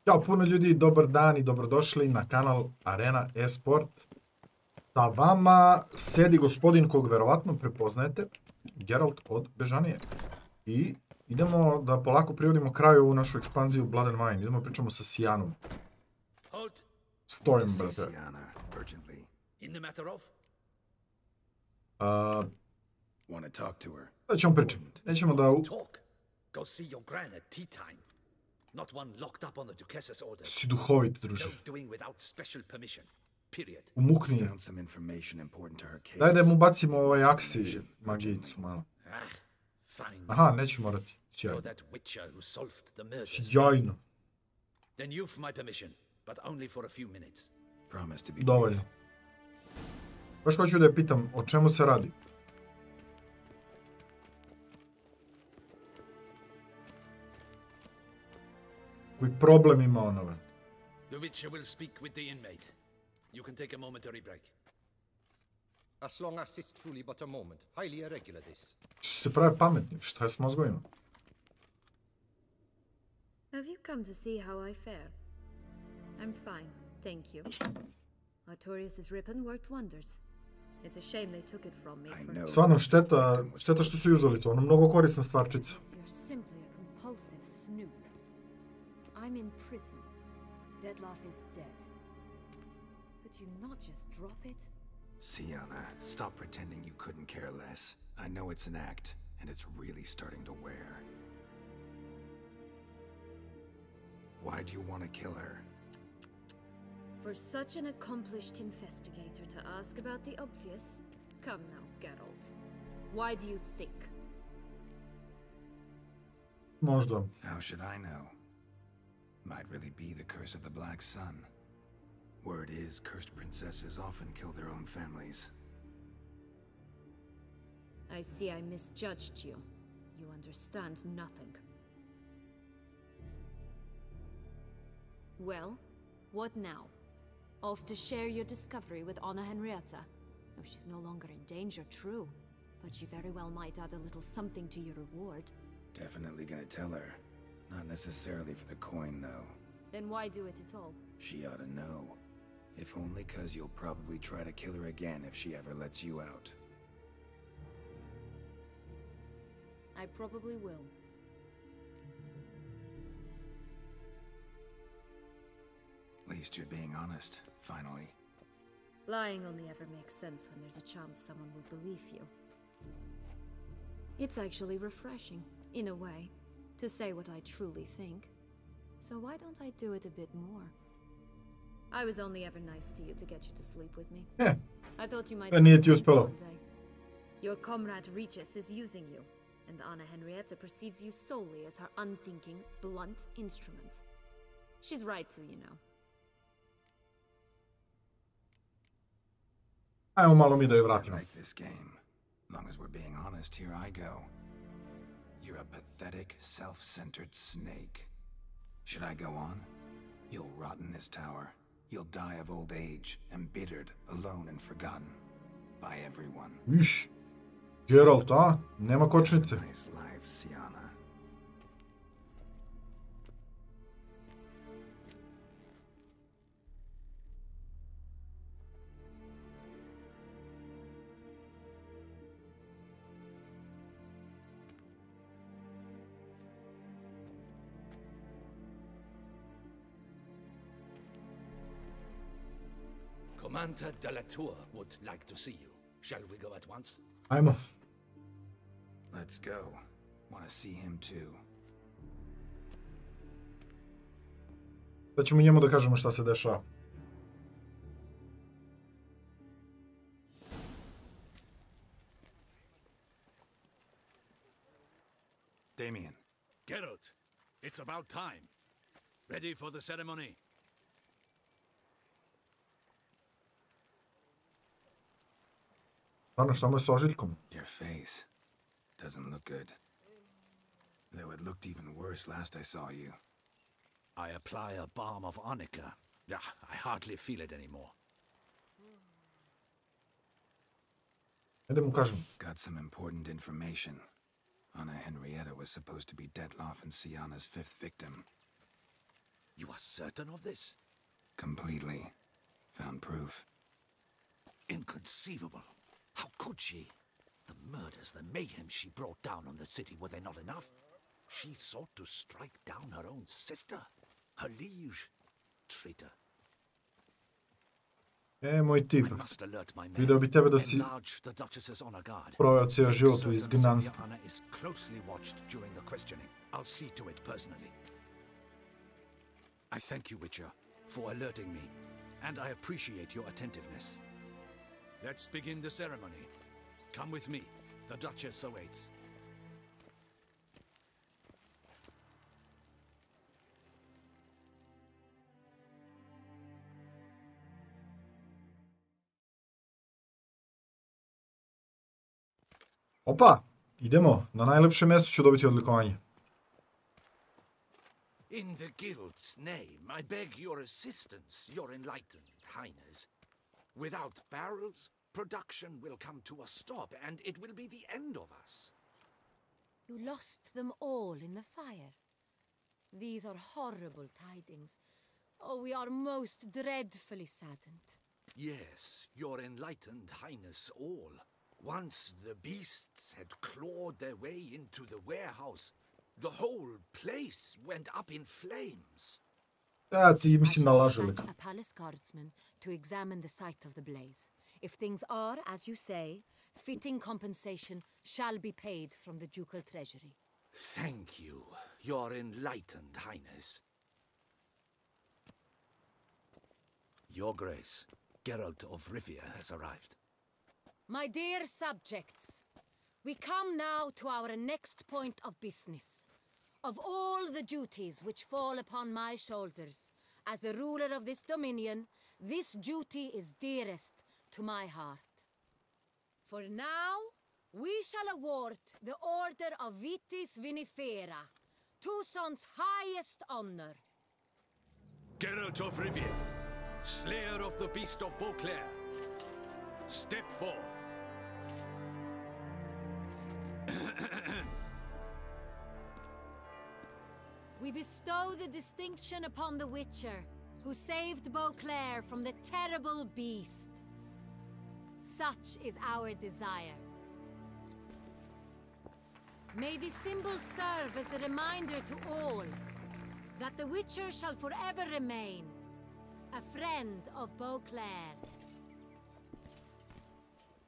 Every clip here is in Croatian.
Ćao puno ljudi, dobar dan i dobrodošli na kanal Arena Esport. Sa vama sedi gospodin kog verovatno prepoznajete, Geralt od Bežanije. I idemo da polako privodimo kraju ovu našu ekspanziju Blood and Wine. Idemo pričamo sa Sijanom. Stojim, brate. Da ćemo pričati. Nećemo da... Si duhovit, druže. Umukni je. Daj da mu bacimo ovaj aksi magijicu malo. Aha, neću morati. Sjajno. Dovoljno. Baš hoću da je pitam o čemu se radi. Koji problem ima onove? The Witcher will speak with the inmate. You can take a momentary break. As long as it's truly but a moment. Highly irregular this. Se prave pametni, šta je s mozgovima? Have you come to see how I fare? I'm fine, thank you. Artorius' ribbon worked wonders. It's a shame they took it from me. Stvarno šteta što su uzeli to, ono mnogo korisna stvarčica. You're simply a compulsive snoop. I'm in prison. Deadloff is dead. Could you not just drop it? Sienna, stop pretending you couldn't care less. I know it's an act, and it's really starting to wear. Why do you want to kill her? For such an accomplished investigator to ask about the obvious? Come now, Geralt. Why do you think? Možda. How should I know? Might really be the curse of the Black Sun. Word is, cursed princesses often kill their own families. I see I misjudged you. You understand nothing. Well, what now? Off to share your discovery with Anna Henrietta? No, she's no longer in danger, true. But she very well might add a little something to your reward. Definitely gonna tell her. Not necessarily for the coin, though. Then why do it at all? She ought to know. If only 'cause you'll probably try to kill her again if she ever lets you out. I probably will. At least you're being honest, finally. Lying only ever makes sense when there's a chance someone will believe you. It's actually refreshing, in a way, to say what I truly think. So why don't I do it a bit more? I was only ever nice to you to get you to sleep with me. Yeah. I thought you might Nije ti uspelo. one day. Your comrade Regis is using you, and Anna Henrietta perceives you solely as her unthinking, blunt instrument. She's right to, you know. Ajmo malo mi da je I vratimo. like this game. Long as we're being honest, here I go. You're a pathetic, self-centered snake. Should I go on? You'll rot in this tower. You'll die of old age, embittered, alone and forgotten. By everyone. Viš. Geralt, a? Nema kočnice. Nice life, Sienna. Commander de la Tour would like to see you. Shall we go at once? Ajmo. Let's go. Want to see him too. Da ćemo njemu da kažemo šta se dešava. Damien. Geralt, it's about time. Ready for the ceremony? Stvarno, šta mu je s ožiljkom? Your face doesn't look good. Though it looked even worse last I saw you. I apply a balm of arnica. I hardly feel it anymore. Ajde mu kažem. Got some important information. Anna Henrietta was supposed to be Dettloff and Sienna's fifth victim. You are certain of this? Completely. Found proof. Inconceivable. How could she? The murders, the mayhem she brought down on the city, were they not enough? She sought to strike down her own sister, her liege. Traitor. Moj tip. I must alert my men. Video bi tebe da si Enlarge the Duchess's honor guard. proveo cijel Make život u certain izgnanstvu. Sylvia is closely watched during the questioning. I'll see to it personally. I thank you, Witcher, for alerting me, and I appreciate your attentiveness. Let's begin the ceremony. Come with me. The Duchess awaits. Opa, idemo. Na najlepšem mjestu ću dobiti odlikovanje. In the guild's name, I beg your assistance, your enlightened highness. Without barrels, production will come to a stop, and it will be the end of us. You lost them all in the fire. These are horrible tidings. Oh, we are most dreadfully saddened. Yes, your enlightened highness all. Once the beasts had clawed their way into the warehouse, the whole place went up in flames. Ja, ti mislim da I shall lažu lik. dispatch a palace guardsman to examine the site of the blaze. If things are, as you say, fitting compensation shall be paid from the ducal treasury. Thank you, your enlightened highness. Your Grace, Geralt of Rivia has arrived. My dear subjects, we come now to our next point of business. Of all the duties which fall upon my shoulders, as the ruler of this dominion, this duty is dearest to my heart. For now, we shall award the Order of Vitis Vinifera, Tuson's highest honor. Geralt of Rivia, slayer of the beast of Beauclair, step forth. We bestow the distinction upon the Witcher, who saved Beauclair from the terrible beast. Such is our desire. May this symbol serve as a reminder to all that the Witcher shall forever remain a friend of Beauclair.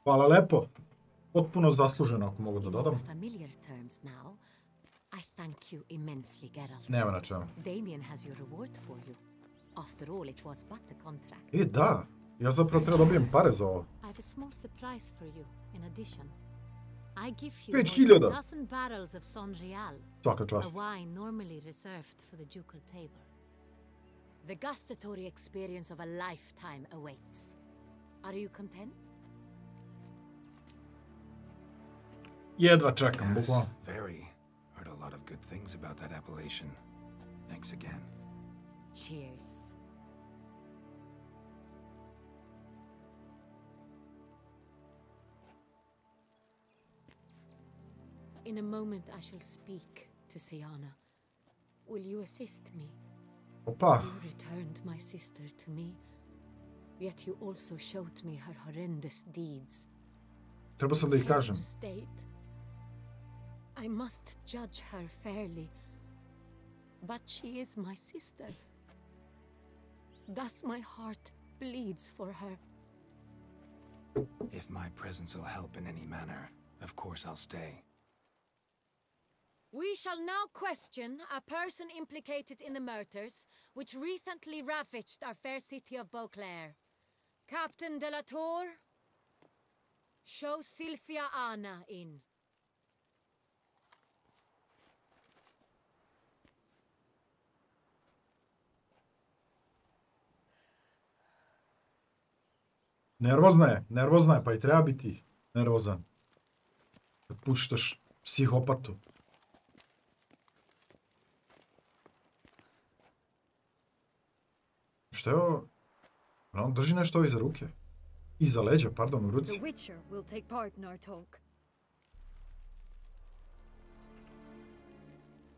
Hvala lepo. Potpuno zasluženo, ako mogu da In dodam. more familiar terms now, I thank you immensely, Geralt. Nema na čemu. Damien has your reward for you. After all, it was but a contract. Da. Ja zapravo treba dobijem pare za ovo. I have a small surprise for you, in addition. I give you 5.000. more than a dozen barrels of Sonreal, Svaka a čast. wine normally reserved for the ducal table. The gustatory experience of a lifetime awaits. Are you content? Jedva čekam, Yes, bukvalno. very. Heard a lot of good things about that appellation. Thanks again. Cheers. In a moment I shall speak to Siana. Will you assist me? Opa. You returned my sister to me, yet you also showed me her horrendous deeds. Treba sam da ih kažem. State. I must judge her fairly, but she is my sister. Thus my heart bleeds for her. If my presence will help in any manner, of course I'll stay. We shall now question a person implicated in the murders which recently ravaged our fair city of Beauclair. Captain de la Tour, show Sylvia Anna in. Nervozna je, pa i treba biti nervozan. Kad puštaš psihopatu. Šta je ovo? On drži nešto iza ruke. Iza leđa, pardon, u ruci. The Witcher will take part in our talk.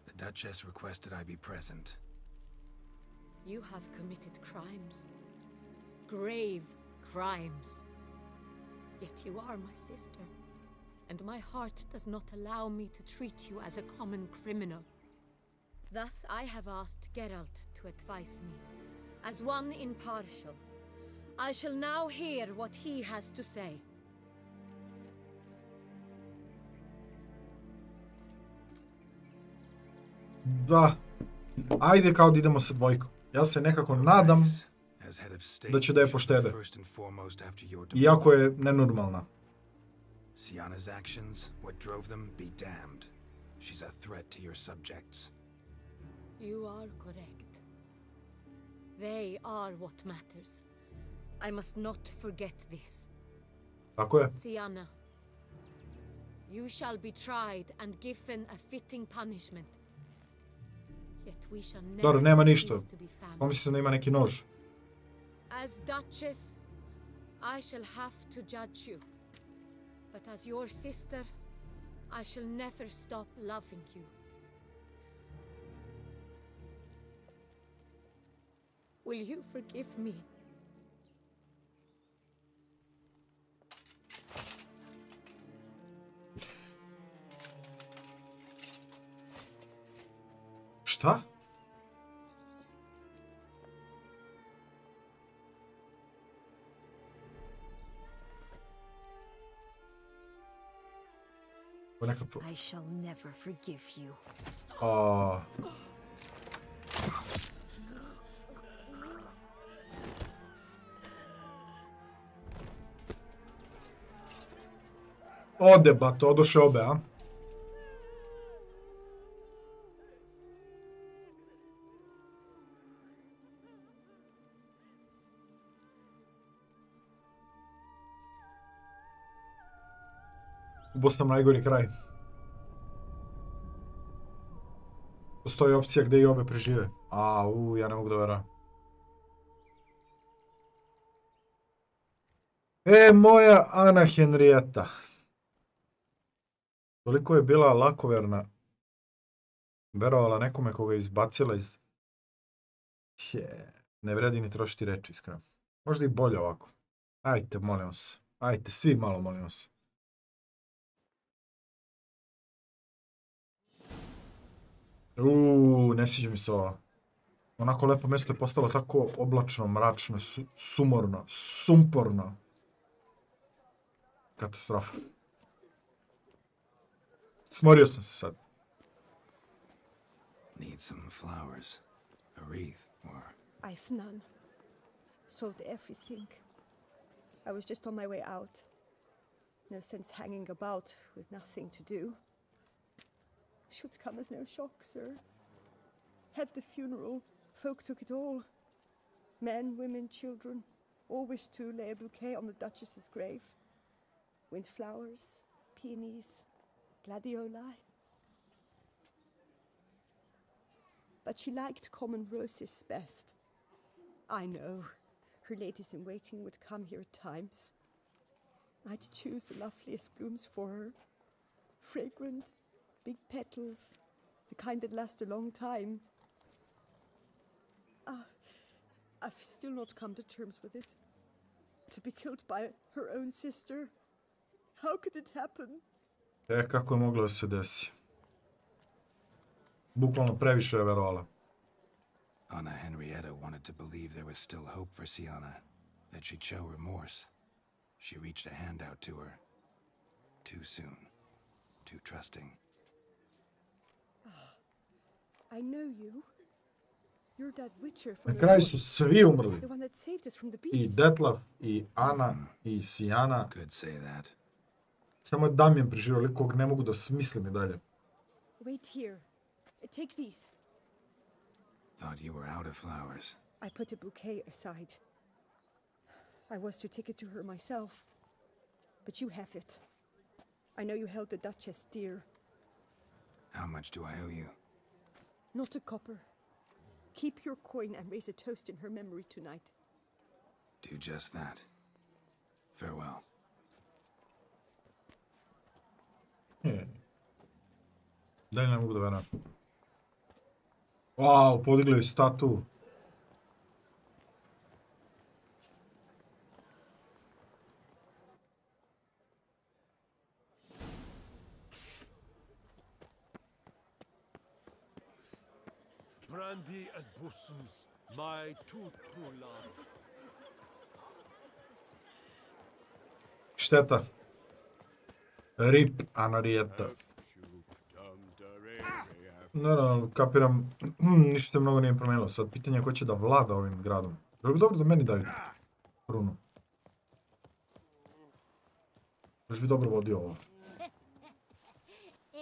The Duchess requested I be present. You have committed crimes. Grave crimes. Yet you are my sister, and my heart does not allow me to treat you as a common criminal. Thus I have asked Geralt to advise me, as one impartial. I shall now hear what he has to say. Da. Ajde kao da idemo sa dvojkom. Ja se nekako nadam da će da je poštede. Iako je nenormalna. Syanna's actions, what drove them, be damned. She's a threat to your subjects. You are correct. They are what matters. I must not forget this. Tako je. Syanna, you shall be tried and given a fitting punishment. Yet we shall Dobro, never nema ništa. cease to be family. Pomisli se da ima neki nož. As Duchess, I shall have to judge you. But as your sister, I shall never stop loving you. Will you forgive me? Šta? I shall never forgive you. Ode, bato, odoše obe, a? Ubo sam najgori kraj. Postoji opcija gdje i obe prežive. Ja ne mogu da verujem. Moja Ana Henrieta. Toliko je bila lakoverna. Verovala nekome koga je izbacila iz... Ne vredi ni trošiti reči, iskreno. Možda i bolje ovako. Ajte, molim se. Ajte, svi malo molim se. Ne sviđa mi se ovo. Onako lepo mjesto je postalo tako oblačno, mračno, sumorno, sumporno. Katastrofa. Smorio sam se sad. Need some flowers, a wreath, or... I've none. Sold everything. I was just on my way out. No sense hanging about with nothing to do. Should come as no shock, sir. Had the funeral, folk took it all. Men, women, children, all wished to lay a bouquet on the Duchess's grave. Windflowers, peonies, gladioli. But she liked common roses best. I know, her ladies-in-waiting would come here at times. I'd choose the loveliest blooms for her. Fragrant, big petals, the kind that last a long time. I've still not come to terms with it. To be killed by her own sister. How could it happen? Kako je moglo da se desi? Bukvalno previše je verovala. Anna Henrietta wanted to believe there was still hope for Syanna, that she'd show remorse. She reached a hand out to her. Too soon. Too trusting. I know you. You're that witcher from Na kraju su svi umrli. the one that saved us from the I beast. Detlaf, i Ana, i Syanna. Could say that. Samo je Damjan preživio, kog ne mogu da smislim i dalje. Wait here. Take these. Thought you were out of flowers. I put a bouquet aside. I was to take it to her myself. But you have it. I know you held the Duchess dear. How much do I owe you? Not a copper. Keep your coin and raise a toast in her memory tonight. Do just that. Farewell. Dalje ne mogu da verujem. Wow, podigli je statu. Brandy and bosoms, my two true loves. Šteta. Rip Anarieta. No, kapiram, ništa mnogo nije promijenilo. Sad pitanje je ko će da vlada ovim gradom. Bilo bi dobro da meni daju krunu. Još bi dobro vodio ovo.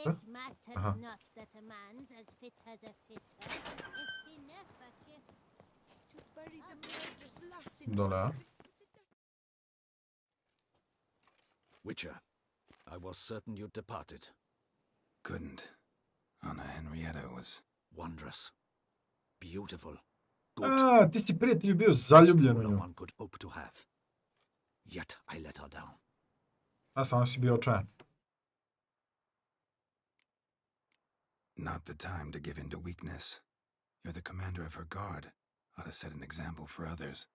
It matters not that a man's as fit as a fitter if he never gets to bury the murderous lass in Dole, a? Witcher, I was certain you'd departed. Couldn't. Anna Henrietta was Wondrous. Beautiful. Good. A, ti si prijatelj bio zaljubljen u No nju. one could hope to have. Yet I let her down. A samo si bio očajan. not the time to give in to weakness. You're the commander of her guard. Ought to set an example for others.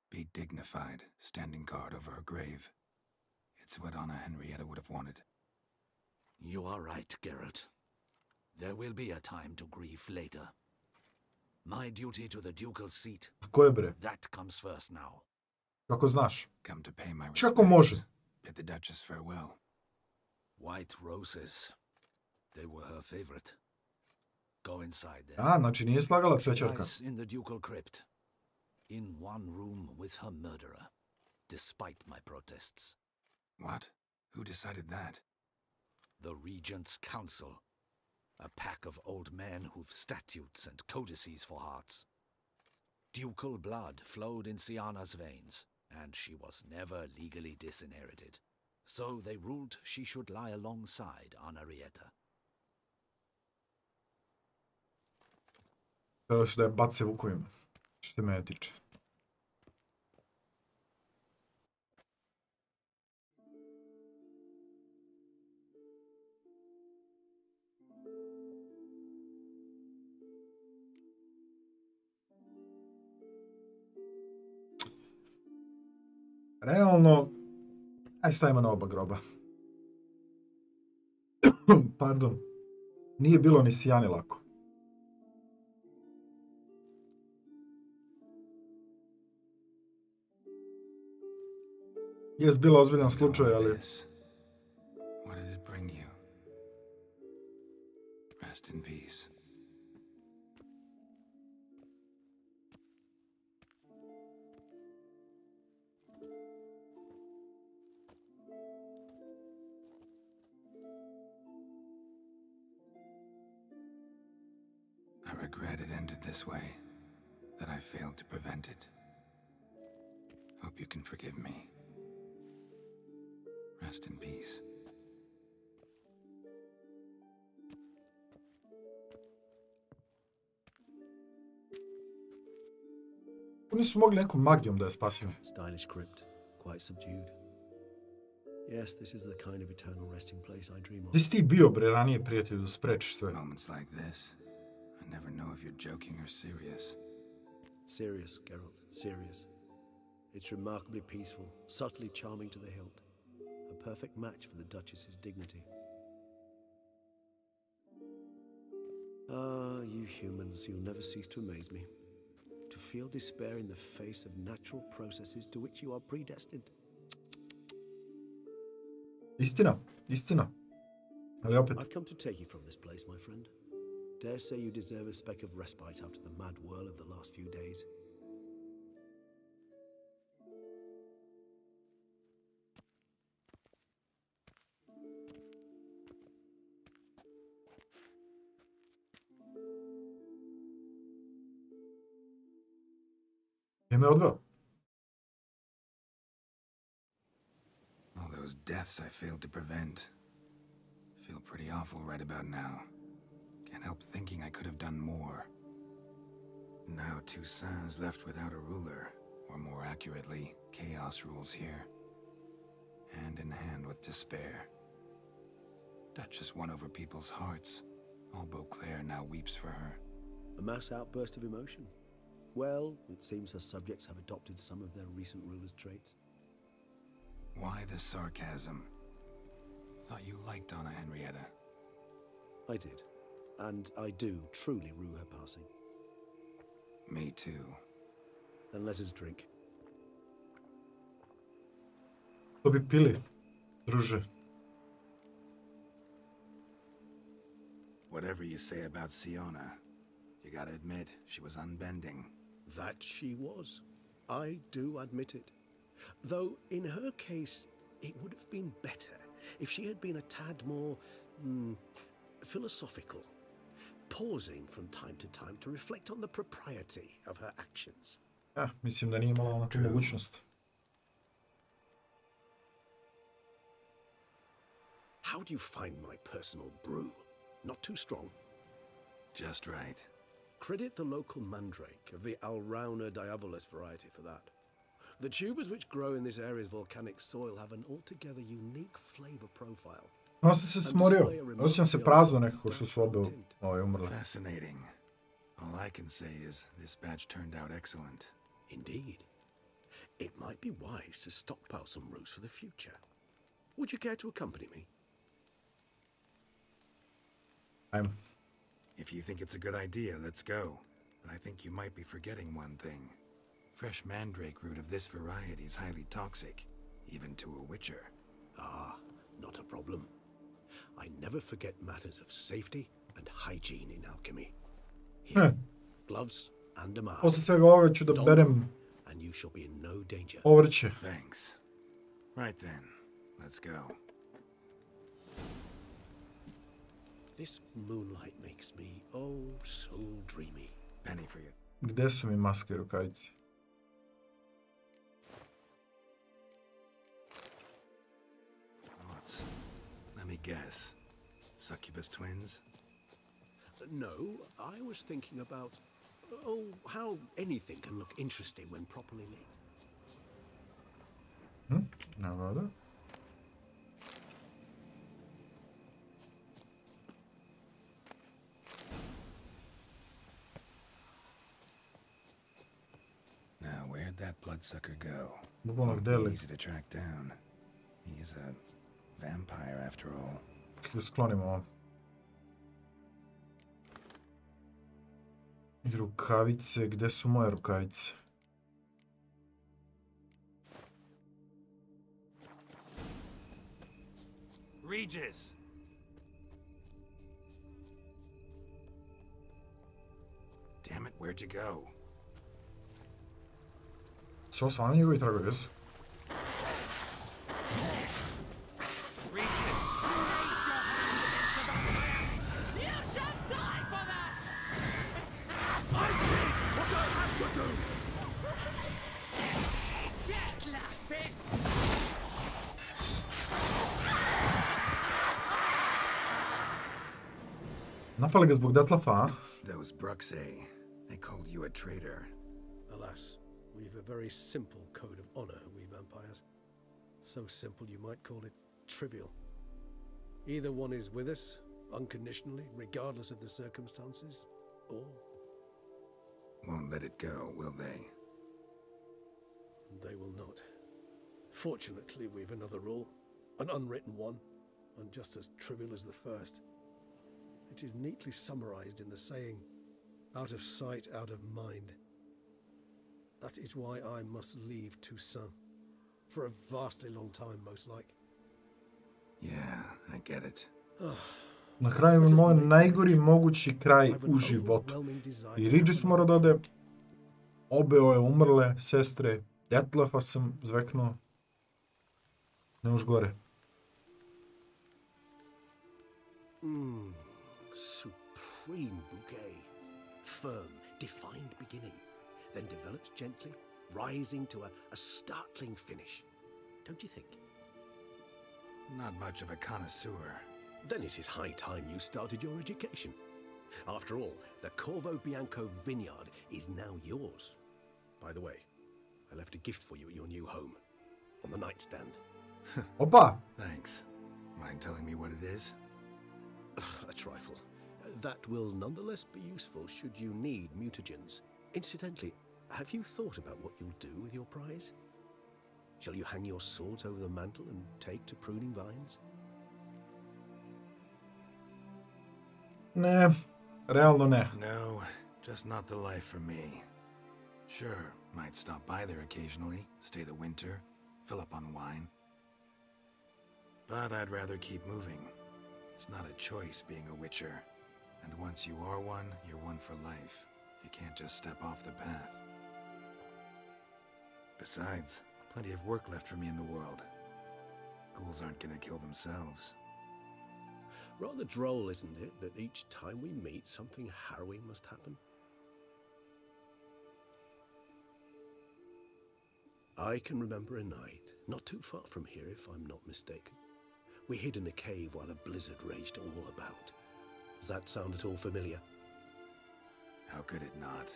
Be dignified, standing guard over her grave. It's what Anna Henrietta would have wanted. You are right, Geralt. There will be a time to grieve later. My duty to the ducal seat, Ko je bre? that comes first now. Kako znaš? Come to pay my Kako može? respects. Bid the Duchess farewell. White roses. They were her favorite. Go inside then. A, znači nije slagala cvećarka. Lies in the ducal crypt. In one room with her murderer. Despite my protests. What? Who decided that? The Regent's Council. A pack of old men who've statutes and codices for hearts. Ducal blood flowed in Sienna's veins, and she was never legally disinherited. So they ruled she should lie alongside Anarietta. Trebali su da je bace vukovima. Što me tiče. Realno, aj stavimo na oba groba. Pardon. Nije bilo ni Sijani lako. Jes bilo ozbiljan slučaj, ali... What did it bring you? Rest in peace. I regret it ended this way, that I failed to prevent it. Hope you can forgive me. Rest in peace. Oni su mogli nekom magijom da je spasio. Stylish crypt, quite subdued. Yes, this is the kind of eternal resting place I dream of. Gdje si ti bio, bre, ranije, prijatelju, da sprečiš sve? Moments like this, I never know if you're joking or serious. Serious, Geralt, serious. It's remarkably peaceful, subtly charming to the hilt. A perfect match for the Duchess's dignity. Ah, you humans, you'll never cease to amaze me. To feel despair in the face of natural processes to which you are predestined. Istina, istina. Ali opet, I've come to take you from this place, my friend. Dare say you deserve a speck of respite after the mad whirl of the last few days. je me odveo. All those deaths I failed to prevent. Feel pretty awful right about now. Can't help thinking I could have done more. Now Toussaint's left without a ruler, or more accurately, chaos rules here. Hand in hand with despair. Duchess won over people's hearts. All Beauclair now weeps for her. A mass outburst of emotion. Well, it seems her subjects have adopted some of their recent ruler's traits. Why the sarcasm? Thought you liked Anna Henrietta. I did. and I do truly rue her passing. Me too. Then let us drink. To bi pili, druže. Whatever you say about Siona, you gotta admit she was unbending. That she was. I do admit it. Though in her case, it would have been better if she had been a tad more philosophical, pausing from time to reflect on the propriety of her actions. Mislim da nije imala ona tu mogućnost. How do you find my personal brew? Not too strong? Just right. Credit the local mandrake of the Alrauna diabolus variety for that. The tubers which grow in this area's volcanic soil have an altogether unique flavor profile. No sam se smorio. Osjećam se prazno nekako što su obe umrle. Fascinating. All I can say is this batch turned out excellent. Indeed. It might be wise to stockpile some roots for the future. Would you care to accompany me? If you think it's a good idea, let's go. But I think you might be forgetting one thing. Fresh mandrake root of this variety is highly toxic, even to a witcher. Ah, not a problem. I never forget matters of safety and hygiene in alchemy. Here, gloves and a mask. Posle svega ove ću da berem and you shall be in no danger. Povrće. Thanks. Right then, let's go. This moonlight makes me oh so dreamy. Penny for you. Gde su mi maske i rukavice? Let me guess. Succubus twins? No, I was thinking about how anything can look interesting when properly lit. Navoda. Now, where'd that bloodsucker go? Bukvalno gde li? Easy to track down. He's a vampire after all. Da sklonimo ovo. I rukavice, gde su moje rukavice? Regis! Damn it, where'd you go? Su ovo stvarno njegovi tragovi, jesu? Napali ga zbog Detlafa, a? Those Bruxay, they called you a traitor. Alas, we've a very simple code of honor, we vampires. So simple you might call it trivial. Either one is with us, unconditionally, regardless of the circumstances, or... Won't let it go, will they? They will not. Fortunately, we've another rule, an unwritten one, and just as trivial as the first. It is neatly summarized in the saying, out of sight, out of mind. That is why I must leave Toussaint. For a vastly long time, most like. Yeah, I get it. Na kraju je moj najgori mogući kraj u životu. I Regis mora da ode. Obe ove umrle sestre. Detlafa sam zveknuo. Ne už gore. Supreme bouquet. Firm, defined beginning. Then develops gently, rising to a startling finish. Don't you think? Not much of a connoisseur. Then it is high time you started your education. After all, the Corvo Bianco vineyard is now yours. By the way, I left a gift for you at your new home. On the nightstand. Opa! Thanks. Mind telling me what it is? A trifle. That will nonetheless be useful should you need mutagens. Incidentally, have you thought about what you'll do with your prize? Shall you hang your swords over the mantle and take to pruning vines? Ne, realno ne. No, just not the life for me. Sure, might stop by there occasionally, stay the winter, fill up on wine. But I'd rather keep moving. It's not a choice being a witcher. And once you are one, you're one for life. You can't just step off the path. Besides, plenty of work left for me in the world. Ghouls aren't gonna kill themselves. Rather droll, isn't it, that each time we meet, something harrowing must happen? I can remember a night, not too far from here if I'm not mistaken. We hid in a cave while a blizzard raged all about. Does that sound at all familiar? How could it not?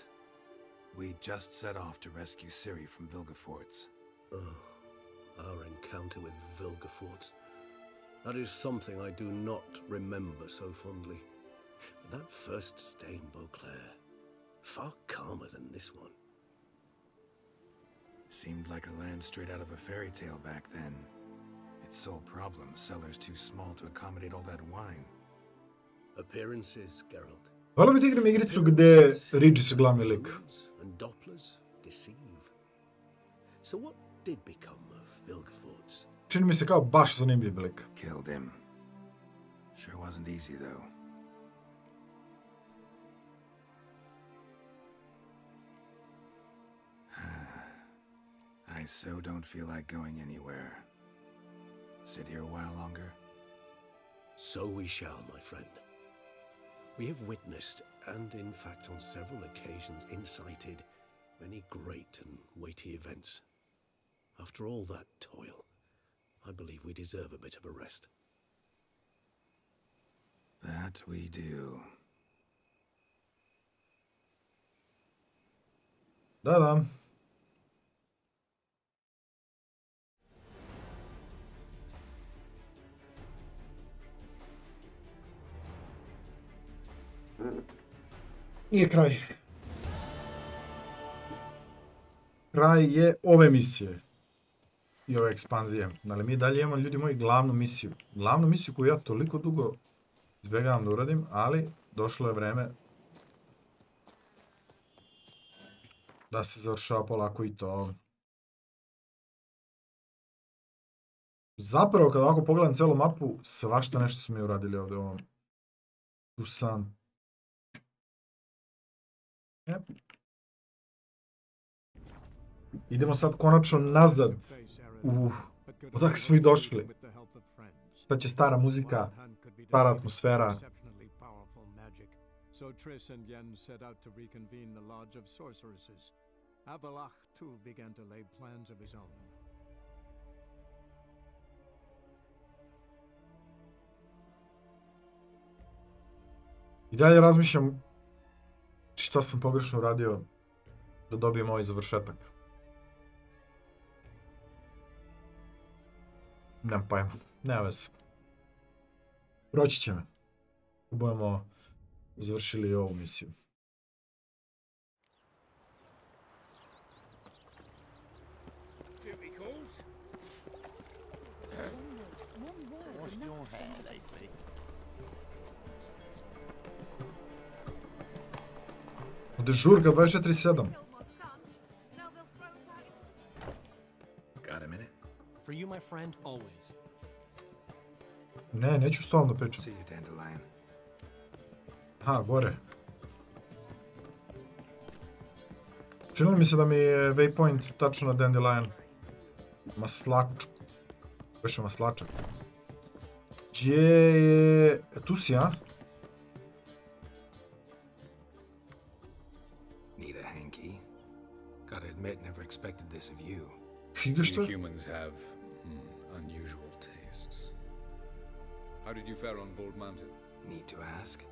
We just set off to rescue Ciri from Vilgefortz. Oh, our encounter with Vilgefortz. That is something I do not remember so fondly. But that first stay in Beauclair, far calmer than this one. Seemed like a land straight out of a fairy tale back then. Its sole problem, cellars too small to accommodate all that wine. Appearances, Geralt. Hvala bi da igram igricu gde Regis je glavni lik. And Dopplers deceive. So what did become of Vilgefortz? Čini mi se kao baš zanimljiv lik. Killed him. Sure wasn't easy though. I so don't feel like going anywhere. Sit here a while longer? So we shall, my friend. We have witnessed, and in fact on several occasions incited, many great and weighty events. After all that toil, I believe we deserve a bit of a rest. That we do. Da. Nije kraj. Kraj je ove misije. I ove ekspanzije. Ali mi dalje imamo, ljudi moji, glavnu misiju. Glavnu misiju koju ja toliko dugo izbjegavam da uradim, ali došlo je vreme da se završava polako i to. Zapravo, kada ovako pogledam celu mapu, svašta nešto su mi uradili ovdje u ovom. Tu sam. Yep. Idemo sad konačno nazad. Odakle smo i došli. Sad će stara muzika, stara atmosfera. So Triss and Yen set out to reconvene the Lodge of Sorceresses. Avalach, too, began to lay plans of his own. I dalje razmišljam šta sam pogrešno uradio da dobijem ovaj završetak. Nemam pojma, nema veze. Proći će me. Budemo završili ovu misiju. Dežurka 24/7. Got a minute? For you, my friend, always. Ne, neću s tobom da pričam. See you, Dandelion. Aha, gore. Činilo mi se da mi je waypoint tačno na Dandelion. Maslačku. Više maslačak. Gdje je... Tu si, a? Never expected this of you. You humans have unusual tastes. How did you fare on Bald Mountain? Need to ask?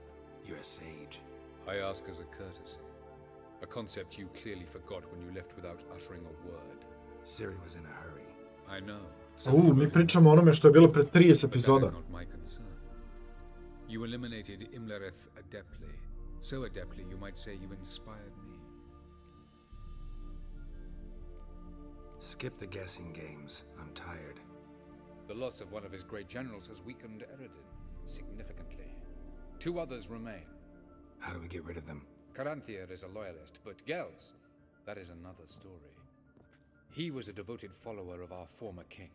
You're a sage. I ask as a courtesy. A concept you clearly forgot when you left without uttering a word. Ciri was in a hurry. I know. Mi pričamo o onome što je bilo pred 30 epizoda. Not my concern. You eliminated Imlerith adeptly. So adeptly you might say you inspired me. Skip the guessing games. I'm tired. The loss of one of his great generals has weakened Eredin significantly. 2 others remain. How do we get rid of them? Caranthir is a loyalist, but Gels, that is another story. He was a devoted follower of our former king.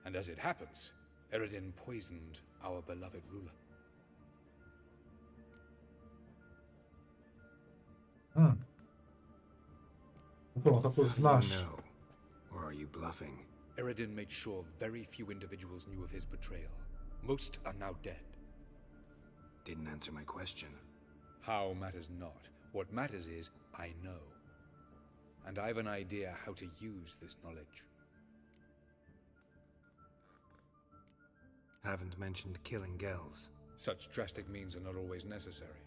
And as it happens, Eredin poisoned our beloved ruler. Bukvalno kako znaš. How do you know? Or are you bluffing? Eredin made sure very few individuals knew of his betrayal. Most are now dead. Didn't answer my question. How matters not. What matters is, I know. And I've an idea how to use this knowledge. Haven't mentioned killing Gels. Such drastic means are not always necessary.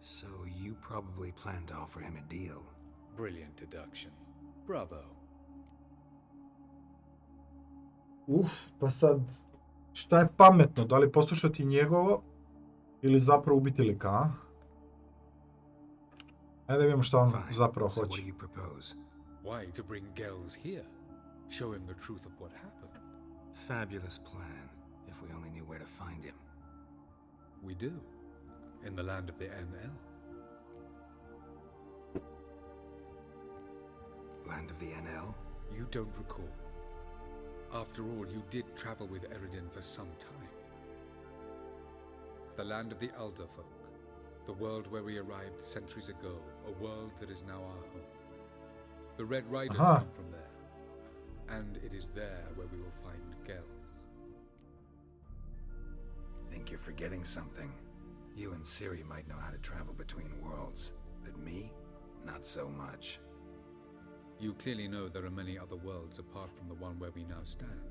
So you probably plan to offer him a deal. Brilliant deduction. Bravo. Pa sad, šta je pametno? Da li poslušati njegovo ili zapravo ubiti lika, a? Ajde da vidimo šta on zapravo So what hoće. do you propose? Why to bring Gels here? Show him the truth of what happened. Fabulous plan, if we only knew where to find him. We do. In the land of the NL. Land of the NL? You don't recall. After all, you did travel with Eredin for some time. The land of the Elder folk. The world where we arrived centuries ago. A world that is now our home. The Red Riders come from there. And it is there where we will find Gels. Think you're forgetting something. You and Ciri might know how to travel between worlds, but me, not so much. You clearly know there are many other worlds apart from the one where we now stand.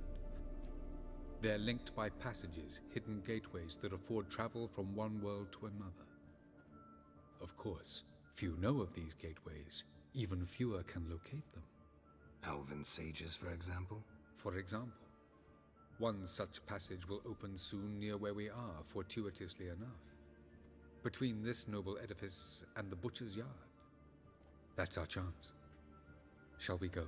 They're linked by passages, hidden gateways that afford travel from one world to another. Of course, few know of these gateways. Even fewer can locate them. Elven sages, for example? For example. One such passage will open soon near where we are, fortuitously enough. Between this noble edifice and the butcher's yard. That's our chance. Shall we go?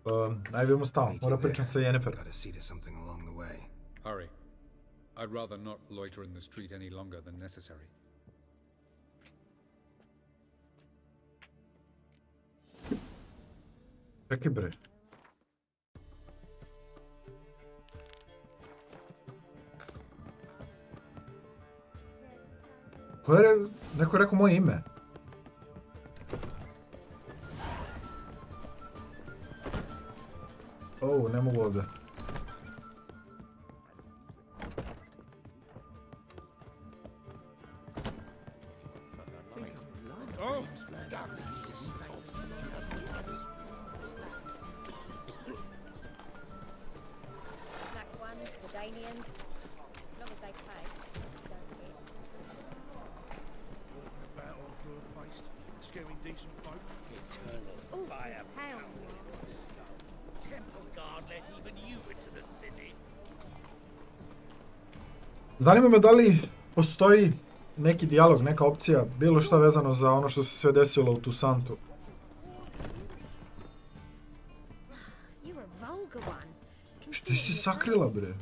Ajde vidimo stav. Mora pričam sa Yennefer. Gotta see to something along the way. Hurry. I'd rather not loiter in the street any longer than necessary. Čekaj bre. Ko je neko je rekao moje ime? Ne mogu ovdje. Zanima me da li postoji neki dijalog, neka opcija, bilo šta vezano za ono što se sve desilo u Tusantu. Što si sakrila, bre?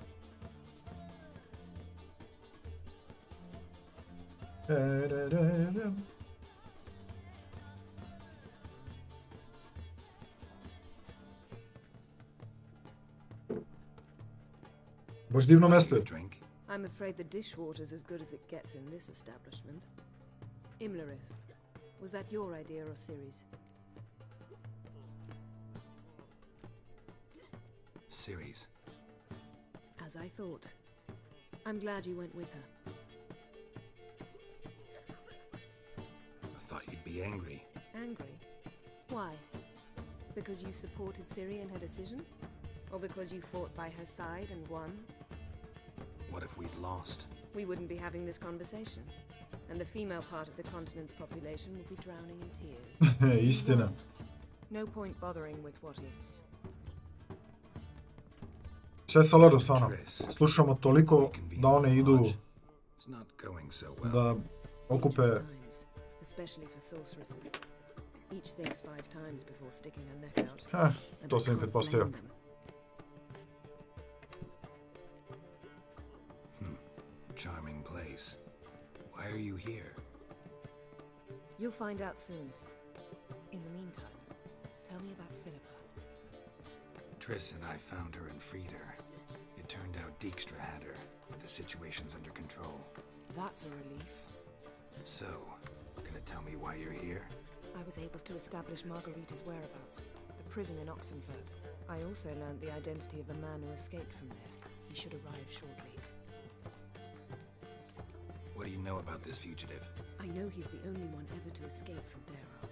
Baš divno mesto je. I'm afraid the dishwater's as good as it gets in this establishment. Imlerith, was that your idea or Ciri's? Ciri's. As I thought. I'm glad you went with her. I thought you'd be angry. Angry? Why? Because you supported Ciri in her decision? Or because you fought by her side and won? What if we'd lost? We wouldn't be having this conversation. And the female part of the continent's population would be drowning in tears. Istina. No point bothering with what ifs. Šta je sa Lordom Sana? Slušamo toliko da one idu da okupe... Especially for sorceresses. Each thinks 5 times before sticking her neck out. To sam im pretpostavio. Why are you here? You'll find out soon. In the meantime, tell me about Philippa. Triss and I found her and freed her. It turned out Dijkstra had her, but the situation's under control. That's a relief. So, gonna tell me why you're here? I was able to establish Margarita's whereabouts, the prison in Oxenfurt. I also learned the identity of a man who escaped from there. He should arrive shortly. What do you know about this fugitive? I know he's the only one ever to escape from Derard.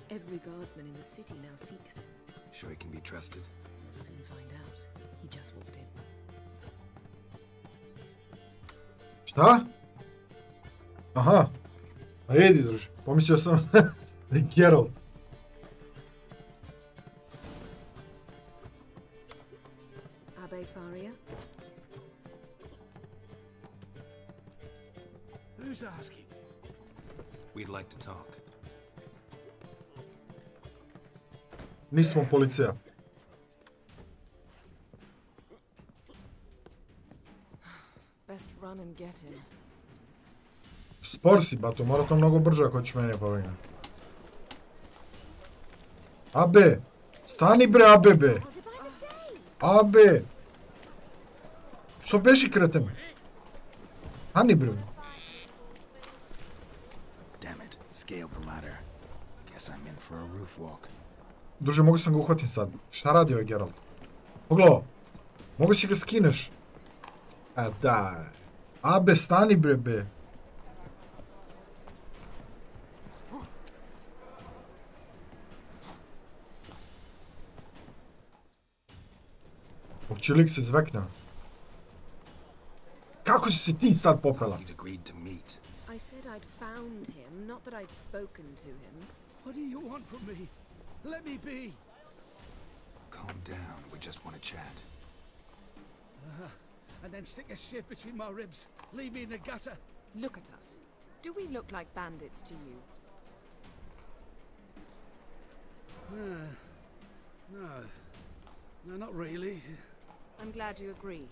Every guardsman in the city now seeks him. Sure he can be trusted? We'll soon find out. He just walked in. Šta? Aha. A jedi, druže. Pomislio sam da je Geralt. Abbe Faria? Who's asking? We'd like to talk. Nismo policija. Best run and get him. Spor si, bato, mora to mnogo brže ako će mene pobegne. Abe! Stani bre, Abe, be! Abe! Što beši kreten? Stani bre. Damn it, scaled the ladder. Guess I'm in for a roof walk. Druže, mogu sam ga uhvatim sad. Šta radi ovaj Geralt? Pogledaj. Mogu si ga skineš. A da. Abe, stani bre, be. Će lik se zvekne. Kako si se ti sad popela? I said I'd found him, not that I'd spoken to him. What do you want from me? Let me be. Calm down, we just want to chat. And then stick a shiv between my ribs. Leave me in the gutter. Look at us. Do we look like bandits to you? No, not really. I'm glad you agree.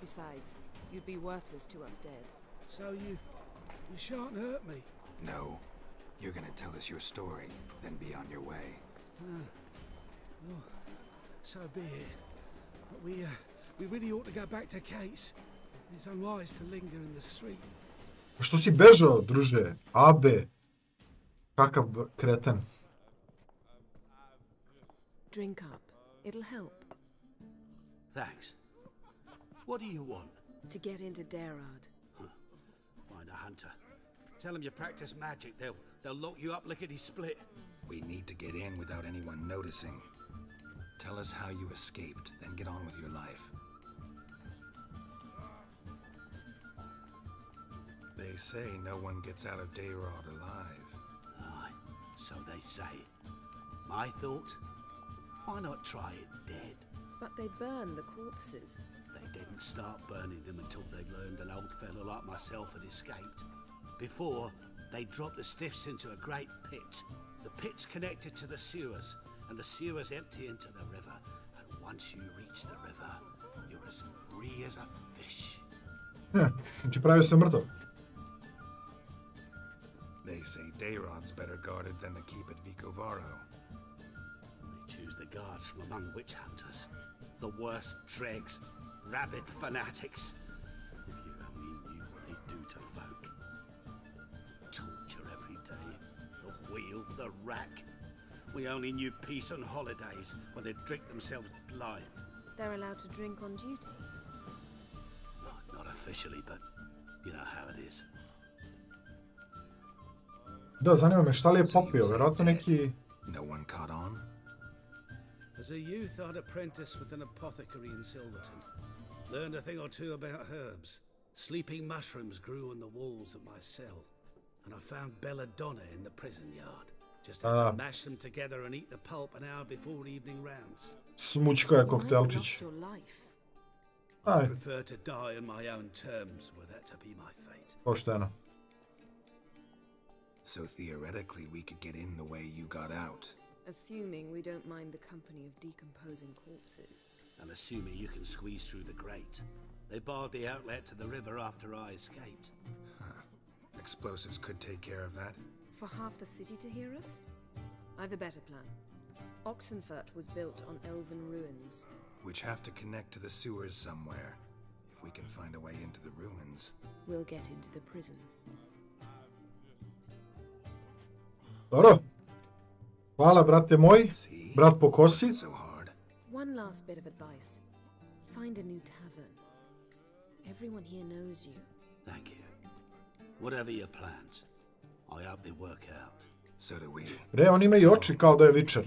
Besides, you'd be worthless to us dead. So you shan't hurt me? No. You're gonna tell us your story, then be on your way. So be it. But we really ought to go back to Kate's. It's unwise to linger in the street. Što si bežao, druže? Abe. Kakav kreten. Drink up. It'll help. Thanks. What do you want? To get into Derard. Find a hunter. Tell them you practice magic. They'll lock you up lickety-split. We need to get in without anyone noticing. Tell us how you escaped, then get on with your life. They say no one gets out of Derard alive. Aye, so they say. My thought? Why not try it dead? But they burn the corpses. They didn't start burning them until they learned an old fellow like myself had escaped. Before, they dropped the stiffs into a great pit. The pit's connected to the sewers, and the sewers empty into the river. And once you reach the river, you're as free as a fish. Znači pravi se mrtav. They say Derard's better guarded than the keep at Vicovaro. They choose the guards from among witch hunters. The worst dregs, rabid fanatics. If you only knew what they do to folk. Torture every day. The wheel, the rack. We only knew peace on holidays when they'd drink themselves blind. They're allowed to drink on duty? Not officially, but you know how it is. Da, zanima me šta li je popio, vjerojatno neki... No one caught on? As a youth, I'd apprenticed with an apothecary in Silverton. Learned a thing or two about herbs. Sleeping mushrooms grew on the walls of my cell. And I found belladonna in the prison yard. Just had to mash them together and eat the pulp an hour before evening rounds. Smučka je koktelčić. I prefer to die on my own terms, were that to be my fate. Pošteno. So theoretically, we could get in the way you got out. Assuming we don't mind the company of decomposing corpses. And assuming you can squeeze through the grate. They barred the outlet to the river after I escaped. Huh. A Explosives could take care of that. For half the city to hear us? I've a better plan. Oxenfurt was built on elven ruins. Which have to connect to the sewers somewhere. If we can find a way into the ruins. We'll get into the prison. Dobro. Hvala, brate moj. Brat po kosi. One last bit of advice. Find a new tavern. Everyone here knows you. Thank you. Whatever your plans, I hope they work out. So do we. Re, on ima i oči kao da je Witcher.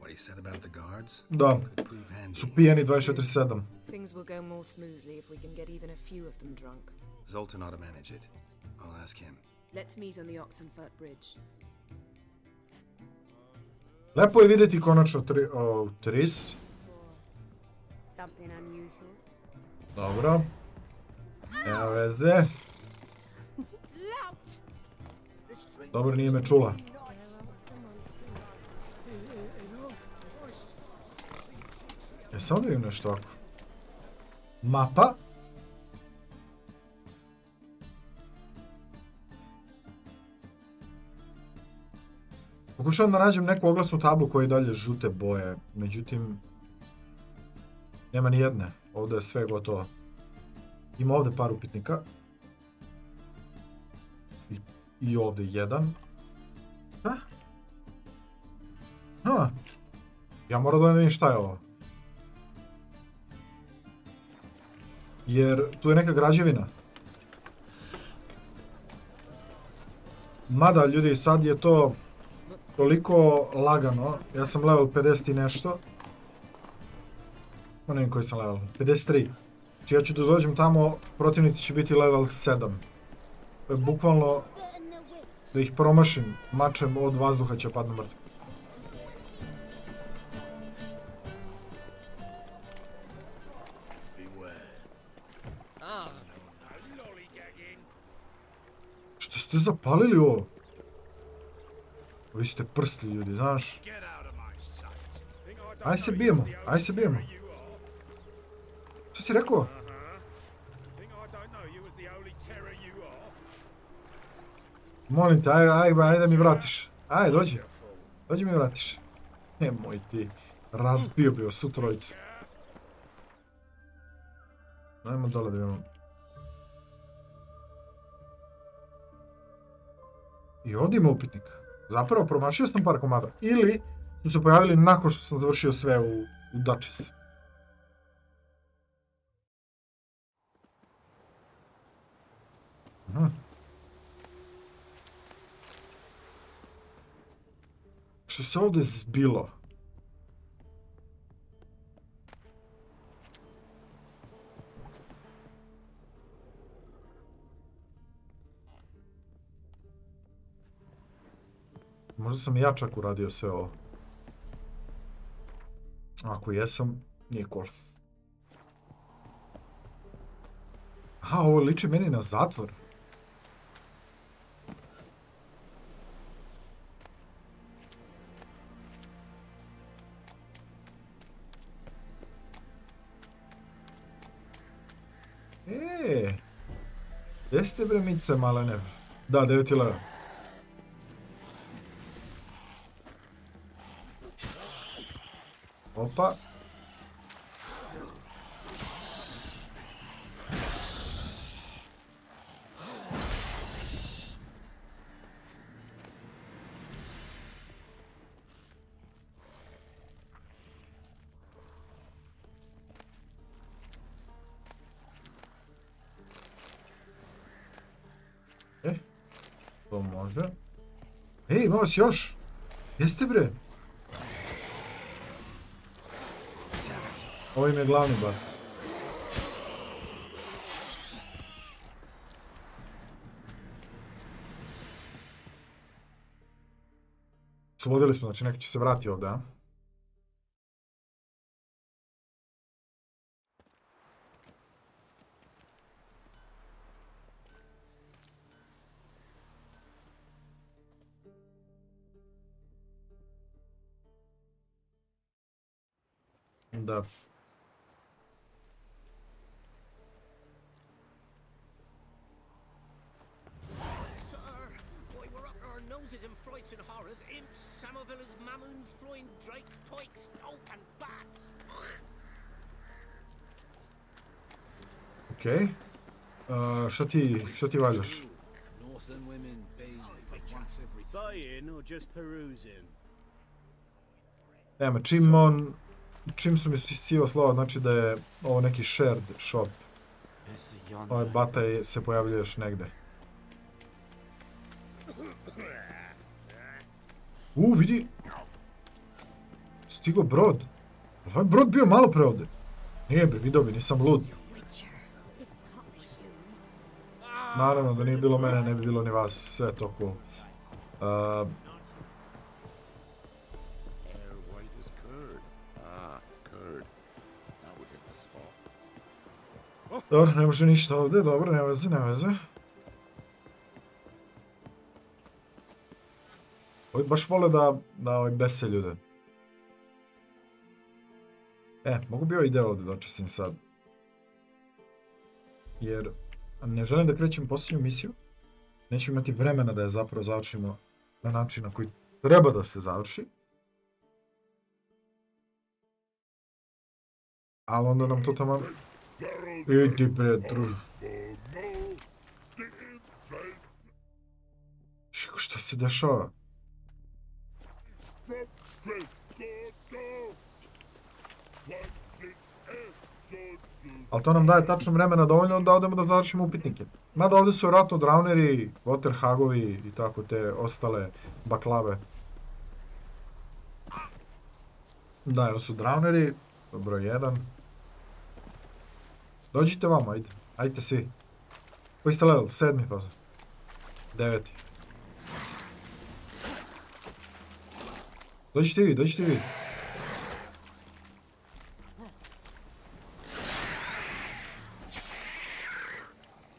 What he said about the guards? Da. Su pijeni 24/7. Things will go more smoothly if we can get even a few of them drunk. Zoltan ought to manage it. I'll ask him. Let's meet on the Oxenfurt Bridge. Lepo je vidjeti konačno Tris. Something unusual. Dobro. Nema veze. Dobro, nije me čula. Samo da vidim nešto ovako. Mapa. Pokušavam da nađem neku oglasnu tablu koja je dalje žute boje. Međutim, nema ni jedne. Ovdje je sve gotovo. Ima ovdje par upitnika. I ovdje jedan. Ja moram da vidim šta je ovo. Jer tu je neka građevina. Mada, ljudi, sad je to toliko lagano. Ja sam level 50 i nešto. Ne znam koji sam level. 53. Znači ja ću da dođem tamo, protivnici će biti level 7. Bukvalno da ih promašim mačem od vazduha će padnu mrtvi. Što ste zapalili ovo? Vi ste prstli, ljudi, znaš. Aj se bijemo, aj se bijemo. Što si rekao? Molim te, aj da mi vratiš. Aj, dođi. Dođi mi vratiš. Nemoj ti. Razbio bi vas u trojicu. Ajmo dole da vidimo. I ovdje ima upitnik. Zapravo promašio sam par komada. Ili su se pojavili nakon što sam završio sve u Duchess. Što se ovdje zbilo? Možda sam i ja čak uradio sve ovo. Ako jesam, nije cool. Aha, ovo liči meni na zatvor. Gdje ste bre mice malene? Da, 9 level. Opa. To može. Ej, imao si još. Jeste bre? Ovo im je glavni bat. Slobodili smo, znači neki će se vrati ovdje, a? Da. supposed and frights and horrors, imps, samovillas, mammons, flying drakes, pikes, oh, and bats. Okej. Šta ti valjaš? Northern women bathe once every Buying or just perusing? Nema, čim su mi siva slova, znači da je ovo neki shared shop. Ovaj bata se pojavljuje još negde. Vidi! Stigo brod. Ovaj brod bio malo pre ovde. Nije bre, vidio bi, nisam lud. Naravno da nije bilo mene, ne bi bilo ni vas, sve je to cool. Dobro, ne može ništa ovdje, dobro, ne veze. Ovi baš vole da bese ljude. Mogu bi ovaj deo ovdje dočestim sad. Jer ne želim da krećem posljednju misiju. Neću imati vremena da je zapravo završimo na način na koji treba da se završi. Ali onda nam to tamo... Idi bre, druž. Šta se dešava? Ali to nam daje tačno vremena dovoljno da odemo da završimo upitnike. Mada ovdje su vjerojatno drauneri, waterhagovi i tako te ostale baklave. Da, evo su drauneri, dobro, 1. Dođite vamo, ajde. Ajde svi. Koji ste level? 7. paza. 9. Dođite vi.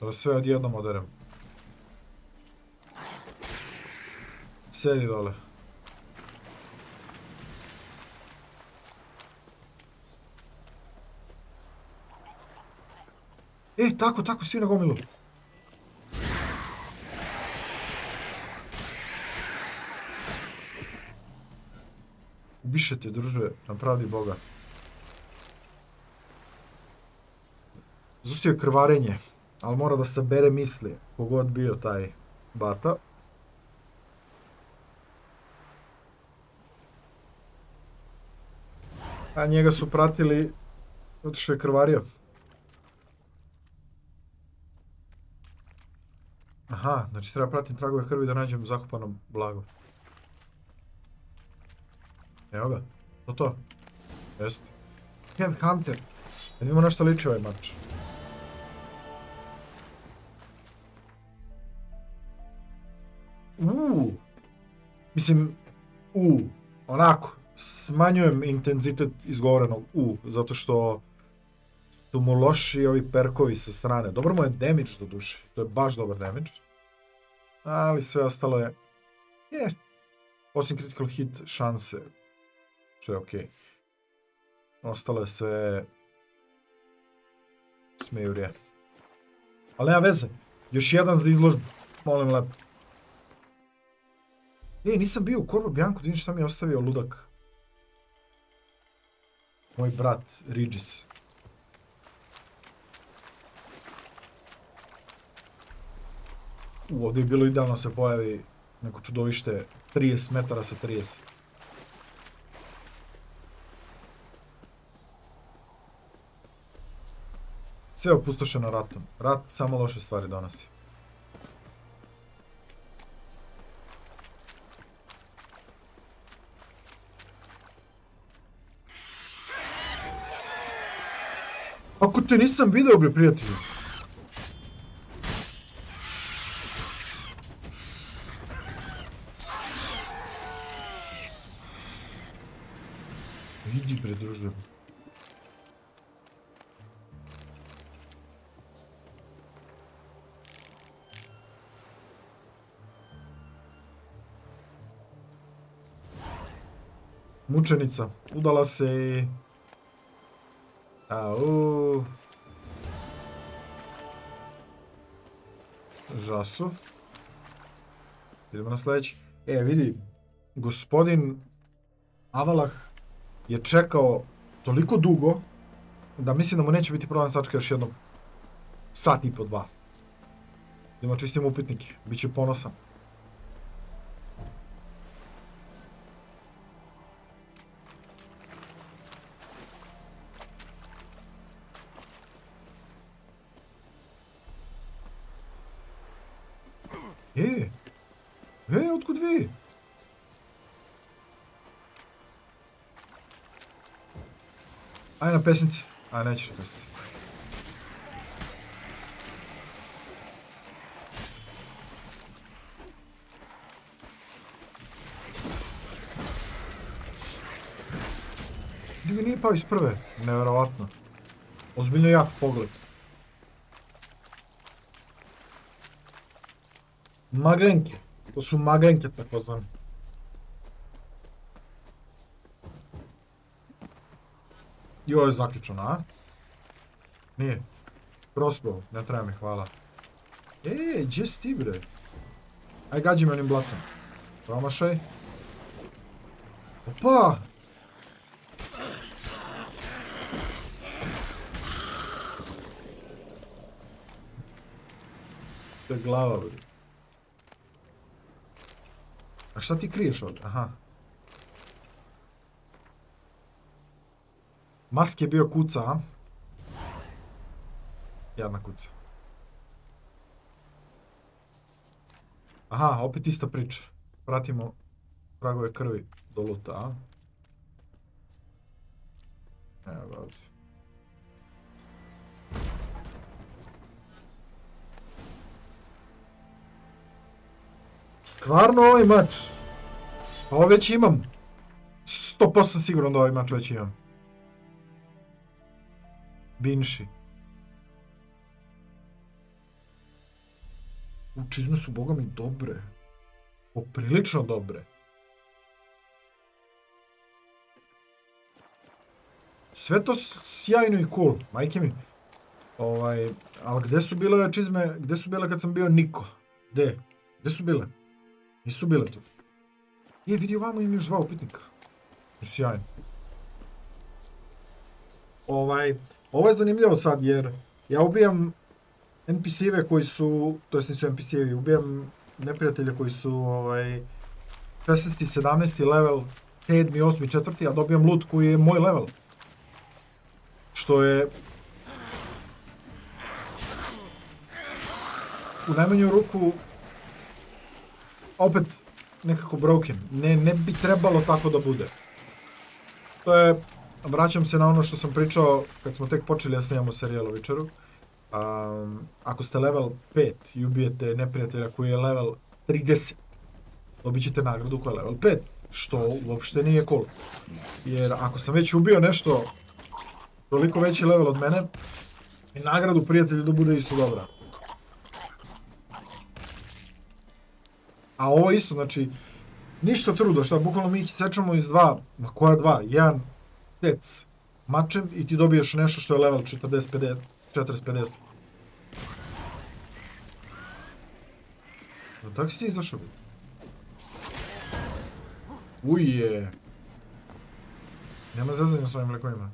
Da sve odjednom oderem. Sedi dole. Tako, svi na gomilu. Ubiše te, druže, na pravdi Boga. Zustio je krvarenje, ali mora da sabere misli, kogod bio taj bata. A njega su pratili zato što je krvario. Aha, znači treba pratiti tragove krvi da nađem zakopano blago. Evo ga, to. Jeste. Head Hunter. Vidimo na što liči ovaj mač. Onako. Smanjujem intenzitet izgovorenog zato što su mu loši ovi perkovi sa strane. Dobro mu je damage do duše. To je baš dobar damage. Ali sve ostalo je... Osim critical hit šanse. Što je okej. Ostalo je sve... smejurije. Ali nema veze. Još jedan za izložbu. Molim lepo. Nisam bio u Korvo Bjanku, da vidim šta mi je ostavio ludak. Moj brat, Ridges. Ovdje je bilo idealno se pojavi neko čudovište 30 metara sa 30. Sve opustošeno ratom. Rat samo loše stvari donosi. Ako te nisam video, bre, prijatelju. Idi, bre, druže. Mučenica. Udala se i... Žasu. Idemo na sljedeći. Vidi, gospodin Avalah je čekao toliko dugo da mislim da mu neće biti problem sačeka još jednom sat i po, 2. Idemo čistimo upitnike, bit će ponosan. Otkud vi? Aj na pesnici. Aj, nećeš na pesnici. Gdje ga nije pao iz prve? Neverovatno. Ozbiljno jak pogled. Maglenke. To su maglenke, tako znam. I ovo je zaključeno, a? Nije. Crossbow, ne treba mi, hvala. Gdje si ti, bre? Aj, gađi me onim blatom. Promašaj. Opa! To je glava, bre. A šta ti kriješ ovdje? Aha. Mask je bio kuca, a? Jadna kuca. Aha, opet ista priča. Pratimo tragove krvi do luta, a? Evo ga ovdje. Stvarno ovaj mač? Pa ovo već imam. 100% sigurno da ovaj mač već imam. Binši. Čizme su boga mi dobre. Poprilično dobre. Sve to sjajno i cool, majke mi. Ali gde su bile ove čizme, gde su bile kad sam bio Niko? Gde su bile? Nisu bile tu. Vidi ovamo im još 2 upitnika. Sjajno. Ovo je zanimljivo sad, jer ja ubijam NPC-eve koji su, to jest nisu NPC-evi, ubijam neprijatelje koji su 16. 17. level, 7. 8. 4. a dobijam loot koji je moj level. Što je u najmanju ruku opet nekako broken. Ne bi trebalo tako da bude. To je, vraćam se na ono što sam pričao kad smo tek počeli da snimamo serijal večeru. Ako ste level 5 i ubijete neprijatelja koji je level 30, dobit ćete nagradu koja je level 5, što uopšte nije cool. Jer ako sam već ubio nešto toliko veći level od mene, i nagradu prijatelju da bude isto dobra. A ovo isto, znači, ništa truda, šta, bukvalno mi ih sečemo iz 2, ma koja 2, jedan tec mačem i ti dobiješ nešto što je level 40-50. No tako si ti izašao. Uje. Nema zezanja s ovim lekovima.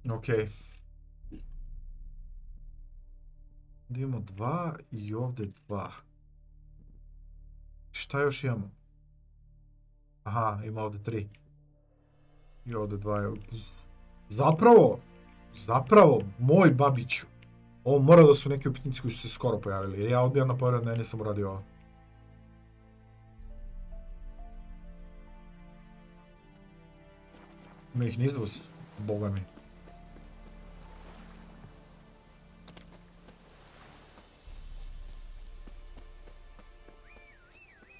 Okej. Ovdje imamo 2 i ovdje 2. Šta još imamo? Aha, ima ovdje 3. I ovdje 2. Zapravo, moj Babiću. Ovo mora da su neki upitnici koji su se skoro pojavili. Jer ja odbijam na povred, ne, nisam uradio ovo. Ima ih nizvoz, boga mi.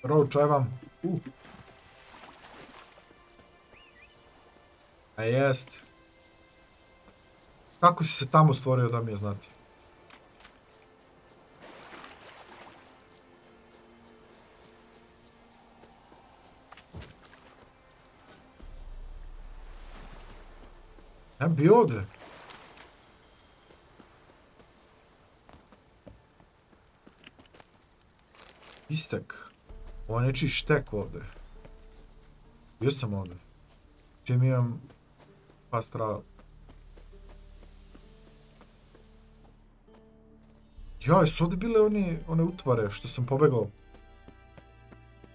Road, čaj vam. A jest. Kako si se tamo stvorio da mi je znati? Ja bi ovdje. Istek. Ovo je nečiji štek ovdje. Bio sam ovdje. Čim imam pastra... Ja, jesu ovdje bile one utvare što sam pobegao?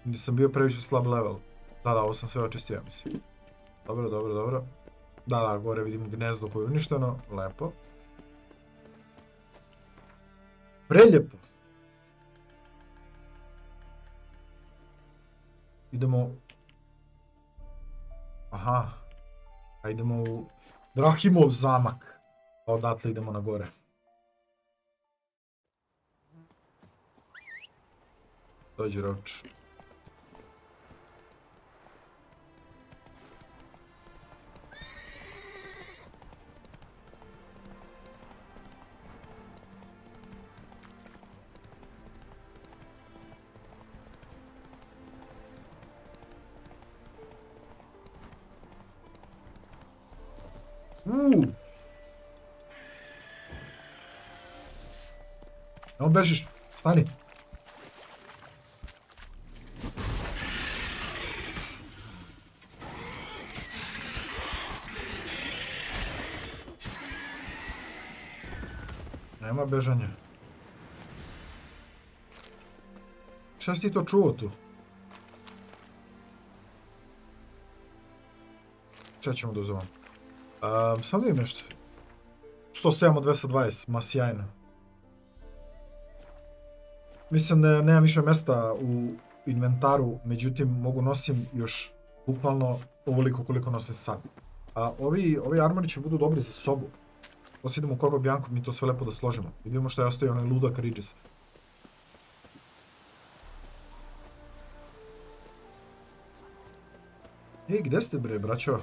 Gdje sam bio previše slab level. Da, ovo sam sve očistio, mislim. Dobro. Da, gore vidim gnezdo koje je uništeno. Lepo. Preljepo. Idemo... Aha. A idemo u Drahimov zamak. A odatle idemo na gore. Dođi, Roč. Evo bežiš, stani. Nema bežanja. Šta si ti to čuo tu? Šta ćemo da uzemam? Sad vidim nešto. 107 od 220, ma sjajno. Mislim da nemam više mjesta u inventaru, međutim mogu nosim još bukvalno ovoliko koliko nosim sad. Ovi armori će budu dobri za sobu. Poslije idemo u Korvo Bjanku, mi to sve lepo da složimo. Vidimo što je ostaje onaj ludak Ridges. Ej, gdje ste bre, braćo?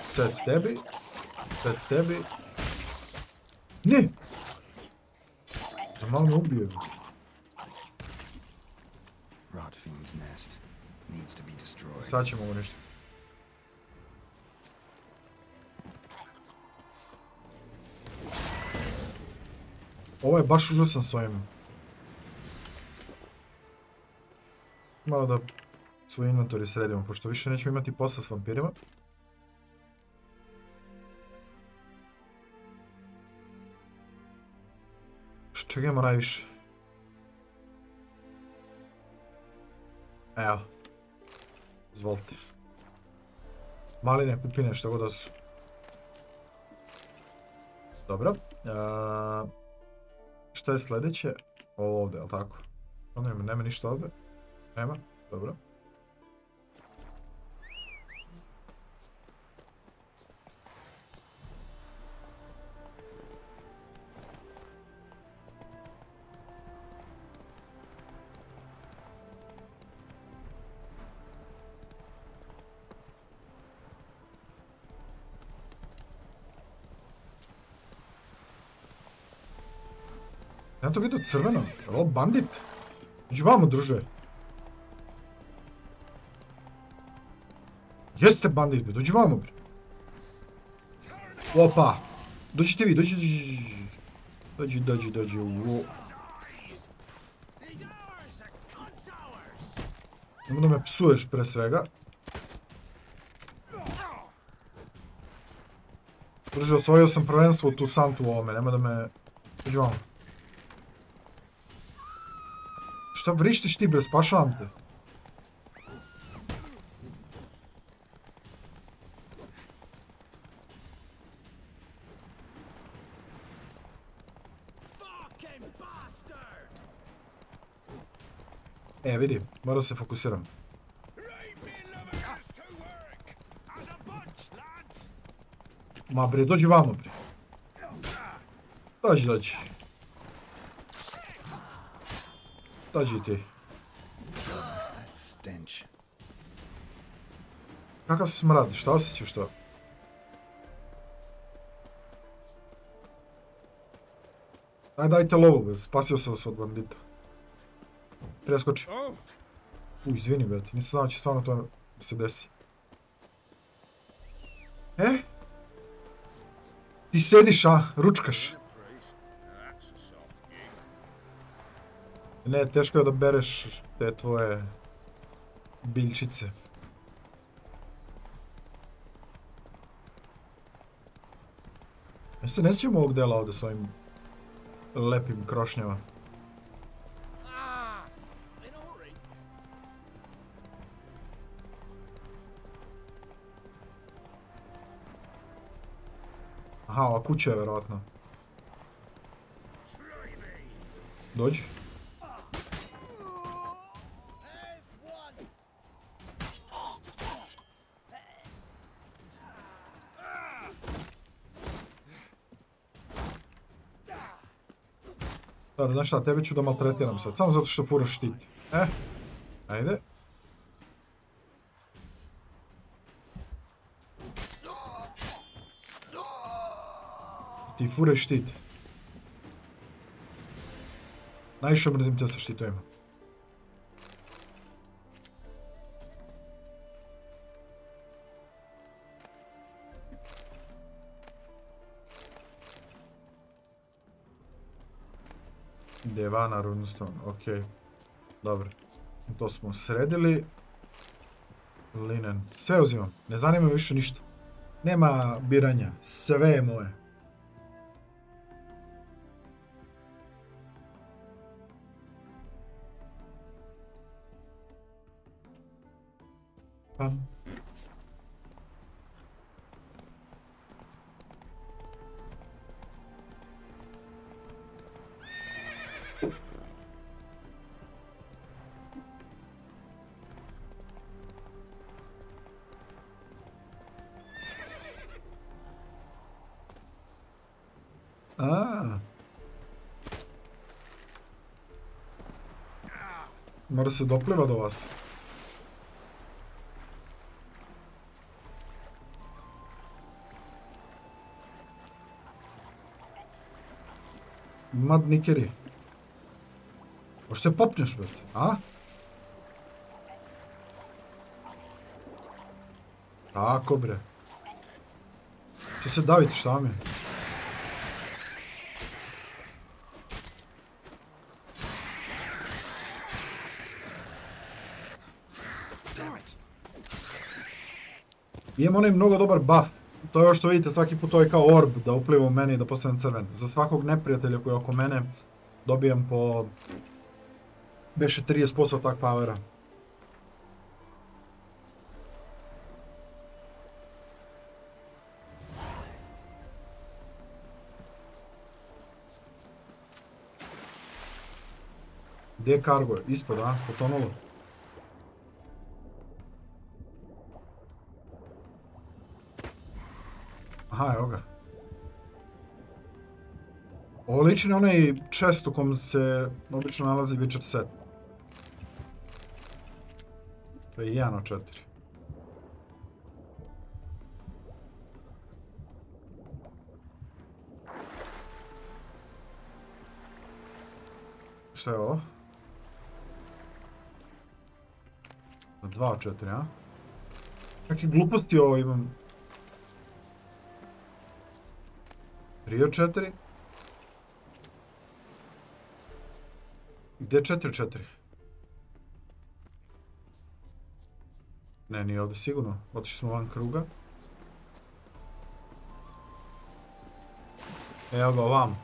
Sad s tebi. Ne! Za malo me ubije. Sad ćemo ovo nešto. Ovo je baš užasan s ovim. Malo da svoj inventori sredimo, pošto više nećemo imati posla s vampirima. Čega imamo najviše? Evo. Izvolite. Maline, kupine, što god da su. Dobro. Šta je sljedeće? Ovo ovdje, jel tako? Nema ništa ovdje? Nema? Dobro. Ja to vidio crveno. Je ovo bandit? Dođi vamo, druže. Jeste bandit, bre. Dođi vamo, bre. Opa. Dođi ti vi, dođi. Dođi. Nemo da me psuješ pre svega. Druže, osvojio sam prvenstvo u tu santu u ovome. Nemo da me... Dođi vamo. Šta vrištiš ti, bre, spašavam te. Vidi, moram se fokusiram. Ma bre, dođi vamo, bre. Dođi. Dođi ti. Kakav smrad, šta osjećaš to? Dajte lovu, spasio sam vas od bandita. Preskoči. Izvini, brate, nisam znao će stvarno to se desi. Ti sediš, a? Ručkaš. Ne, teško je da bereš te tvoje biljčice. Ja se ne svijem ovog dela ovdje s ovim lepim krošnjama. Aha, ova kuća je verovatno. Dođi. Dobro, znaš šta, tebe ću da maltretiram sad, samo zato što furaš štit. Ajde. Ti furaj štit. Najviše mrzim te sa štitovima. Devana runestone, ok. Dobro. To smo sredili. Linen. Sve uzimam. Ne zanima me više ništa. Nema biranja. Sve je moje. Pam. Mora se dopliva do vas. Mad nikeri. Možda se popneš, brate, a? Tako, bre. Će se daviti, šta vam je? Imam onaj mnogo dobar buff. To je ovo što vidite svaki put ovaj kao orb da upliva u meni i da postanem crven. Za svakog neprijatelja koji je oko mene dobijam po... beše 30% tak powera. Gdje je kargo? Ispod, a? Potonulo. Aha, evo ga. Ovo liči na onaj chest u kom se obično nalazi Witcher set. To je 1 od 4. Šta je ovo? 2 od 4, a? Kakve gluposti ovo imam? 3 od 4. Gdje je 4 od 4? Ne, nije ovdje sigurno. Otišli smo van kruga. Evo ga ovam.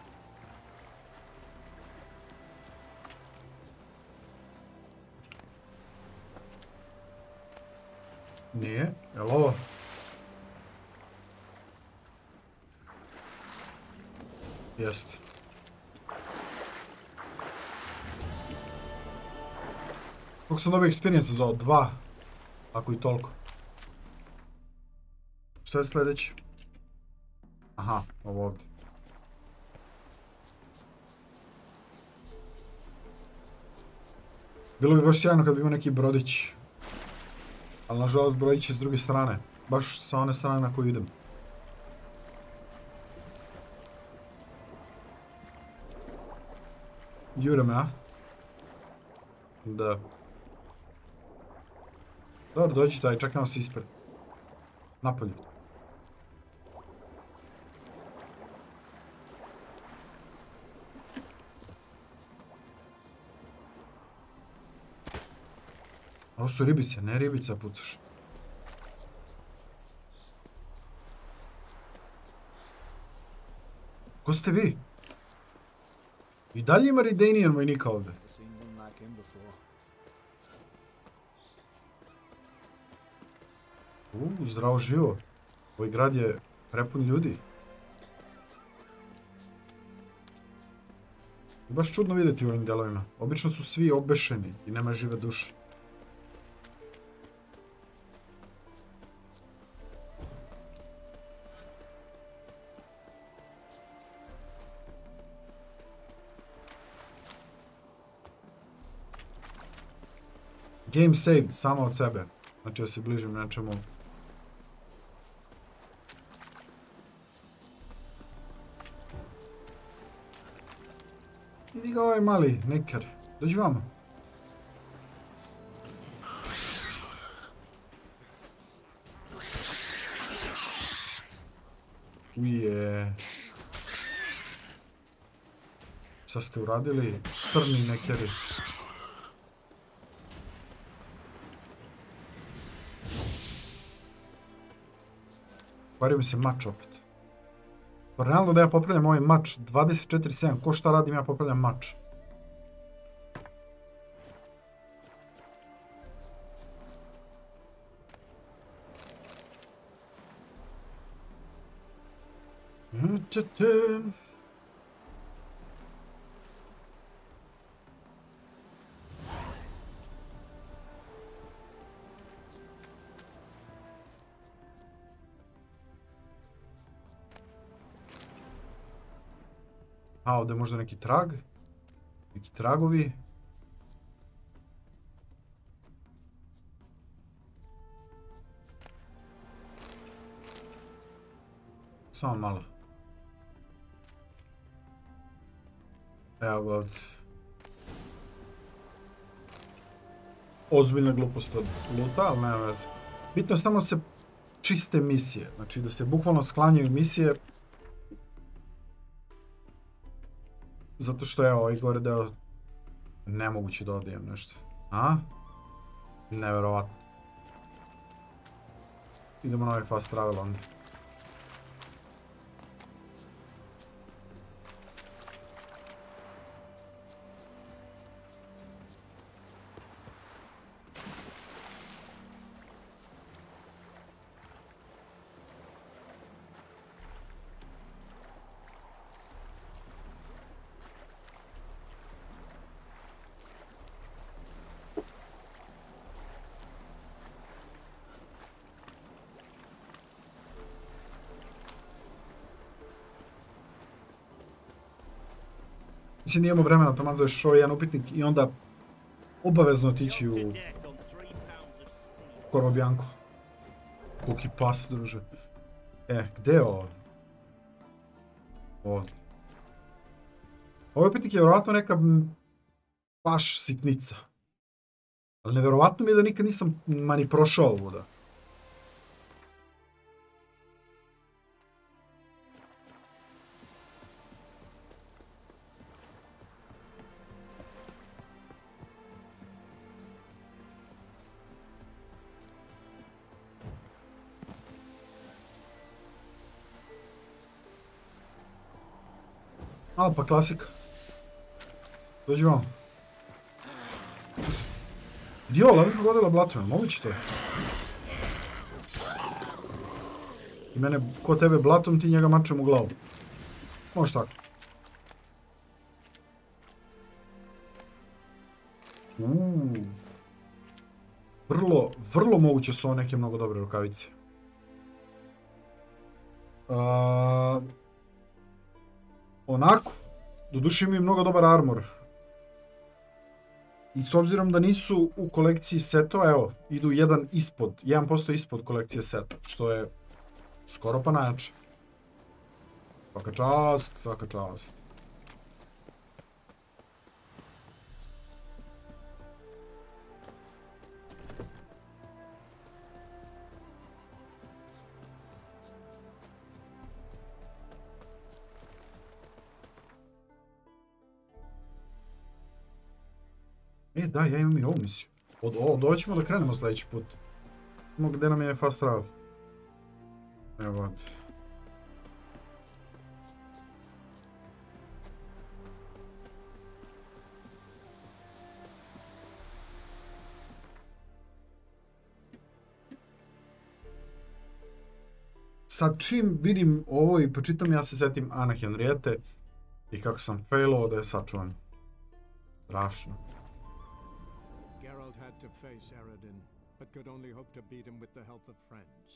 Nije. Jel ovo? Jest. Koliko sam dobio experience za ovo? 2. Ako i toliko. Što je sljedeći? Aha, ovo ovdje. Bilo bi baš sjajno kad bi imao neki brodić. Ali nažalost brodić je s druge strane. Baš sa one strane na koju idem. Jure me, a? Da. Dobro, dođi taj, čekam vas ispred. Napolje. Ovo su ribice, ne ribica pucaš. Ko ste vi? I dalje ima Ridanian vojnika ovdje. Zdravo živo. Ovaj grad je prepun ljudi. I baš čudno vidjeti u ovim delovima. Obično su svi obešeni i nema žive duše. Game saved, samo od sebe. Znači da se bližim nečemu. Idi ga ovaj mali neker. Dođi vamo. Uje. Šta ste uradili? Crni nekeri. Kvario mi se mač opet. Pa realno da ja popravljam ovaj mač 24/7. Ko šta radim, ja popravljam mač. Ćete. A, ovdje je možda neki trag. Neki tragovi. Samo malo. Evo ga ovdje. Ozbiljna glupost od luta, ali nema veze. Bitno je samo se čiste misije. Znači da se bukvalno sklanjaju misije. Zato što je ovaj gore deo nemoguće da odijem nešto. A? Neverovatno. Idemo na ovaj fast travel onda. Mislim, nijemo vremena, taman za još ovaj jedan upitnik i onda obavezno otići u Corvo Bianco. Koliki pas, druže. Gdje je ovo? Ovdje. Ovaj upitnik je vjerovatno neka baš sitnica. Ali nevjerovatno mi je da nikad nisam ni prošao ovuda. Pa klasika. Dođi vam. Gdje je ovo? Lavim pogodila blatove, moguće to je. I mene ko tebe blatom, ti njega mačem u glavu. Može tako. Vrlo moguće su ovo neke mnogo dobre rukavice. Onako, doduše imaju mnogo dobar armor. I s obzirom da nisu u kolekciji setova, evo, idu 1% ispod kolekcije seta, što je skoro pa najjače. Svaka čast, svaka čast. Da, ja imam i ovu misiju. Od ovo ćemo da krenemo sljedeći put. Gdje nam je fast travel? Evo ovdje. Sad čim vidim ovo i počitam, ja se setim Ana Henriete i kako sam failao da je sačuvam. Strašno. Geralt had to face Eredin, but could only hope to beat him with the help of friends.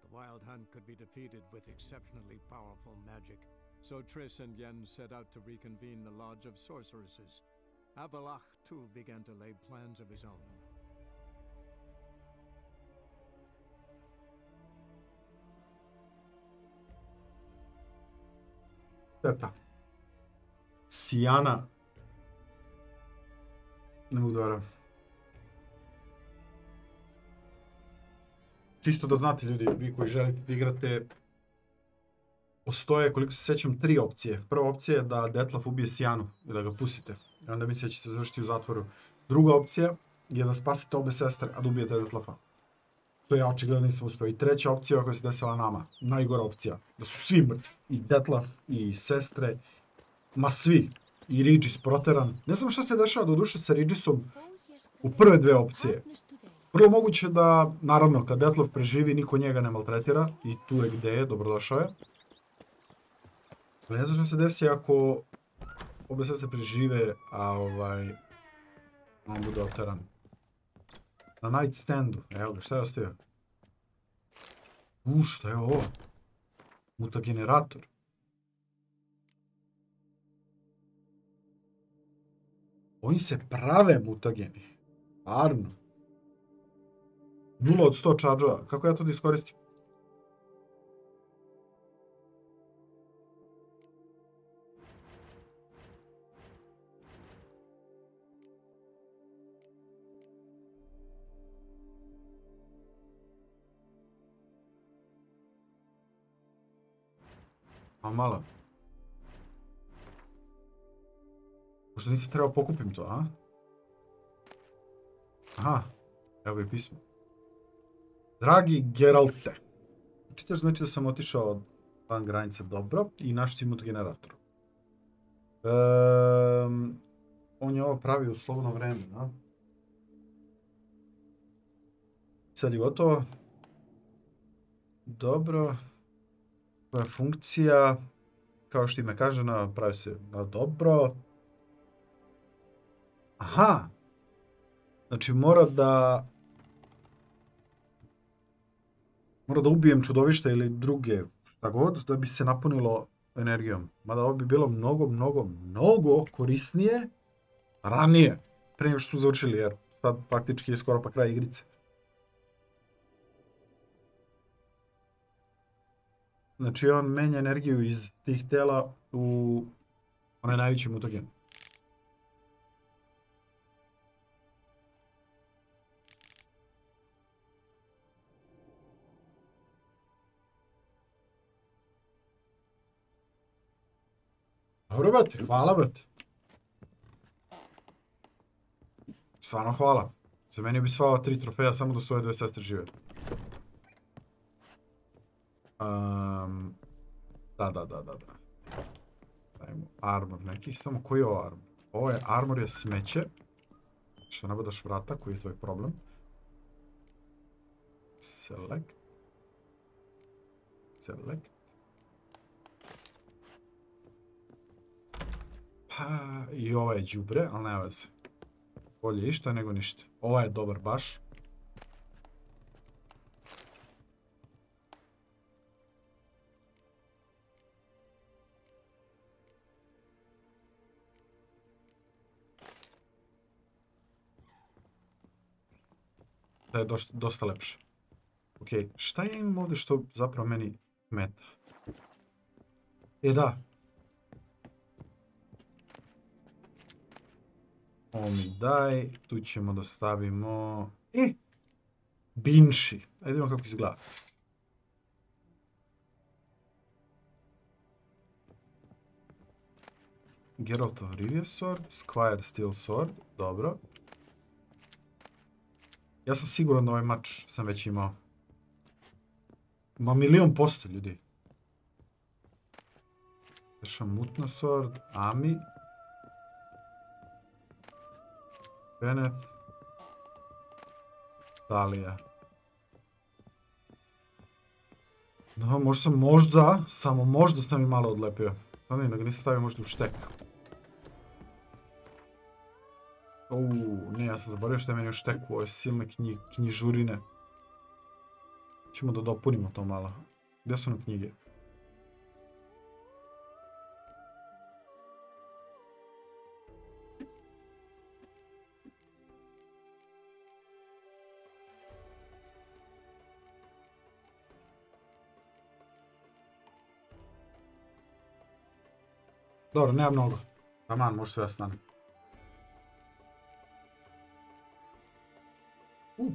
The Wild Hunt could be defeated with exceptionally powerful magic, so Triss and Yen set out to reconvene the Lodge of Sorceresses. Avalach, too, began to lay plans of his own. Teta. Sijana. Ne mogu da verujem. Čisto da znate ljudi, vi koji želite da igrate, postoje, koliko se sjećam, 3 opcije. Prva opcija je da Detlaf ubije Sijanu i da ga pustite. I onda mislite da ćete završiti u zatvoru. Druga opcija je da spasite obe sestre, a da ubijete Detlafa. Što ja očigledno nisam uspio. I treća opcija koja se desila nama, najgora opcija, da su svi mrtvi. I Detlaf, i sestre, ma svi. I Regis proteran. Ne znam šta se dešava do duše sa Regisom u prve 2 opcije. Vrlo moguće da, naravno, kad Detlaf preživi, niko njega ne maltretira. I tu je gde je, dobrodošao je. Ali ne znam šta se desi ako obe sestre prežive, a on bude oteran. Na nightstandu. Evo ga, šta je ostavio? Šta je ovo? Mutagenerator. Oni se prave mutageni. Arno. 0 od 100 charge-ova. Kako ja to da iskoristim? A malo. Možda nisam trebao pokupim to, a? Aha, evo je pismo. Dragi Geralte. Čitaš znači da sam otišao van granice dobro i našao si mutagenerator. On je ovo pravi u slobodno vreme, a? Sad je gotovo. Dobro. Koja je funkcija, kao što ime kaže, pravi se na dobro. Aha! Znači mora da ubijem čudovište ili druge, šta god, da bi se napunilo energijom. Mada ovo bi bilo mnogo korisnije ranije, prije nego što su završili, jer sad faktički je skoro pa kraj igrice. Znači on menja energiju iz tih tela u onaj najveći mutagen. Dobro, brate, hvala, brate. Stvarno hvala. Za meni bi sva ova 3 trofeja samo da su ove 2 sestre žive. Da. Dajmo armor nekih, samo koji je ovo armor? Ovo je armor je smeće. Što nabadaš vrata, koji je tvoj problem? Select. Pa, i ovo je đubre, ali nema veze. Bolje išta nego ništa. Ovo je dobar baš. Da je dosta lepše. Ok, šta ja imam ovdje što zapravo meni smeta? Da. Ovo mi daj, tu ćemo da stavimo... Binši. Ajde vidimo kako izgleda. Geralt of Rivia Sword, Squire Steel Sword, dobro. Ja sam siguran da ovaj mač sam već imao. Ma 1.000.000% ljudi. Dešam mutna sword, Ami. Bennett. Dalija. No, možda sam samo možda sam i malo odlepio. Pa ne, da ga nisam stavio možda u štek. Ne, ja sam zaboravio što je meni u šteku ove silne knjižurine. Ćemo da dopunimo to malo. Gdje su nam knjige? Dobro, nema mnogo. Aman, može sve da stane.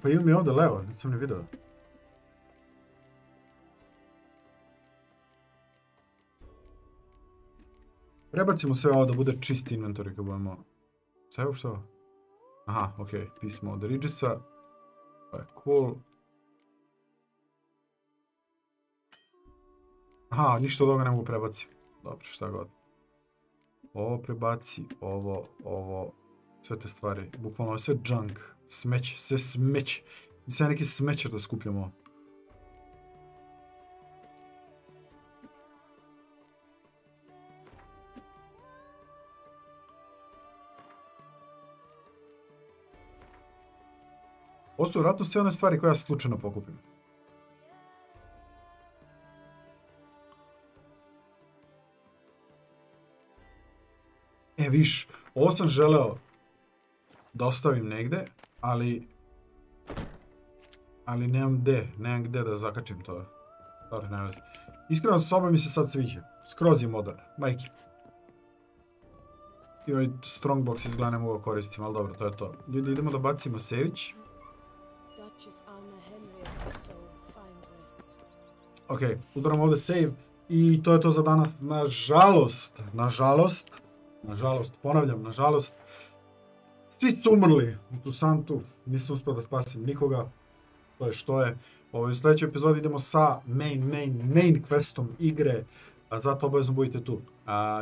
Pa imam i ovdje levo, nisam ni vidio. Prebacimo sve ovo da bude čisti inventory kad budemo... Sve ovo što? Aha, okej, pismo od Igrica. To je cool. Aha, ništa od ovoga ne mogu prebaciti. Dobro, šta god. Ovo prebaci, ovo, sve te stvari. Bukvalno, sve junk. Smeće, sve smeće. I sad neki smećer da skupljamo. Ovo su vjerojatno sve one stvari koje ja slučajno pokupim. Viš, ovo sam želeo da ostavim negde, ali nemam gde da zakačim to. Dobro, ne vezi. Iskreno, soba mi se sad sviđa. Skroz je moderna, majke. I ovaj strongbox izgleda ne mogu da koristim, ali dobro, to je to. Ljudi, idemo da bacimo sević. Ok, udaram ovdje save i to je to za danas. Nažalost, ponavljam, nažalost, svi su umrli u tu santu, nisam uspio da spasim nikoga, to je što je. U sljedećoj epizodi idemo sa main questom igre, a zato obavezno budite tu.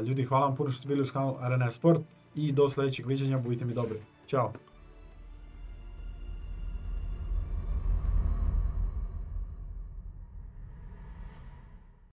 Ljudi, hvala vam puno što ste bili uz kanal Arena Sport i do sljedećeg viđenja, budite mi dobri. Ćao!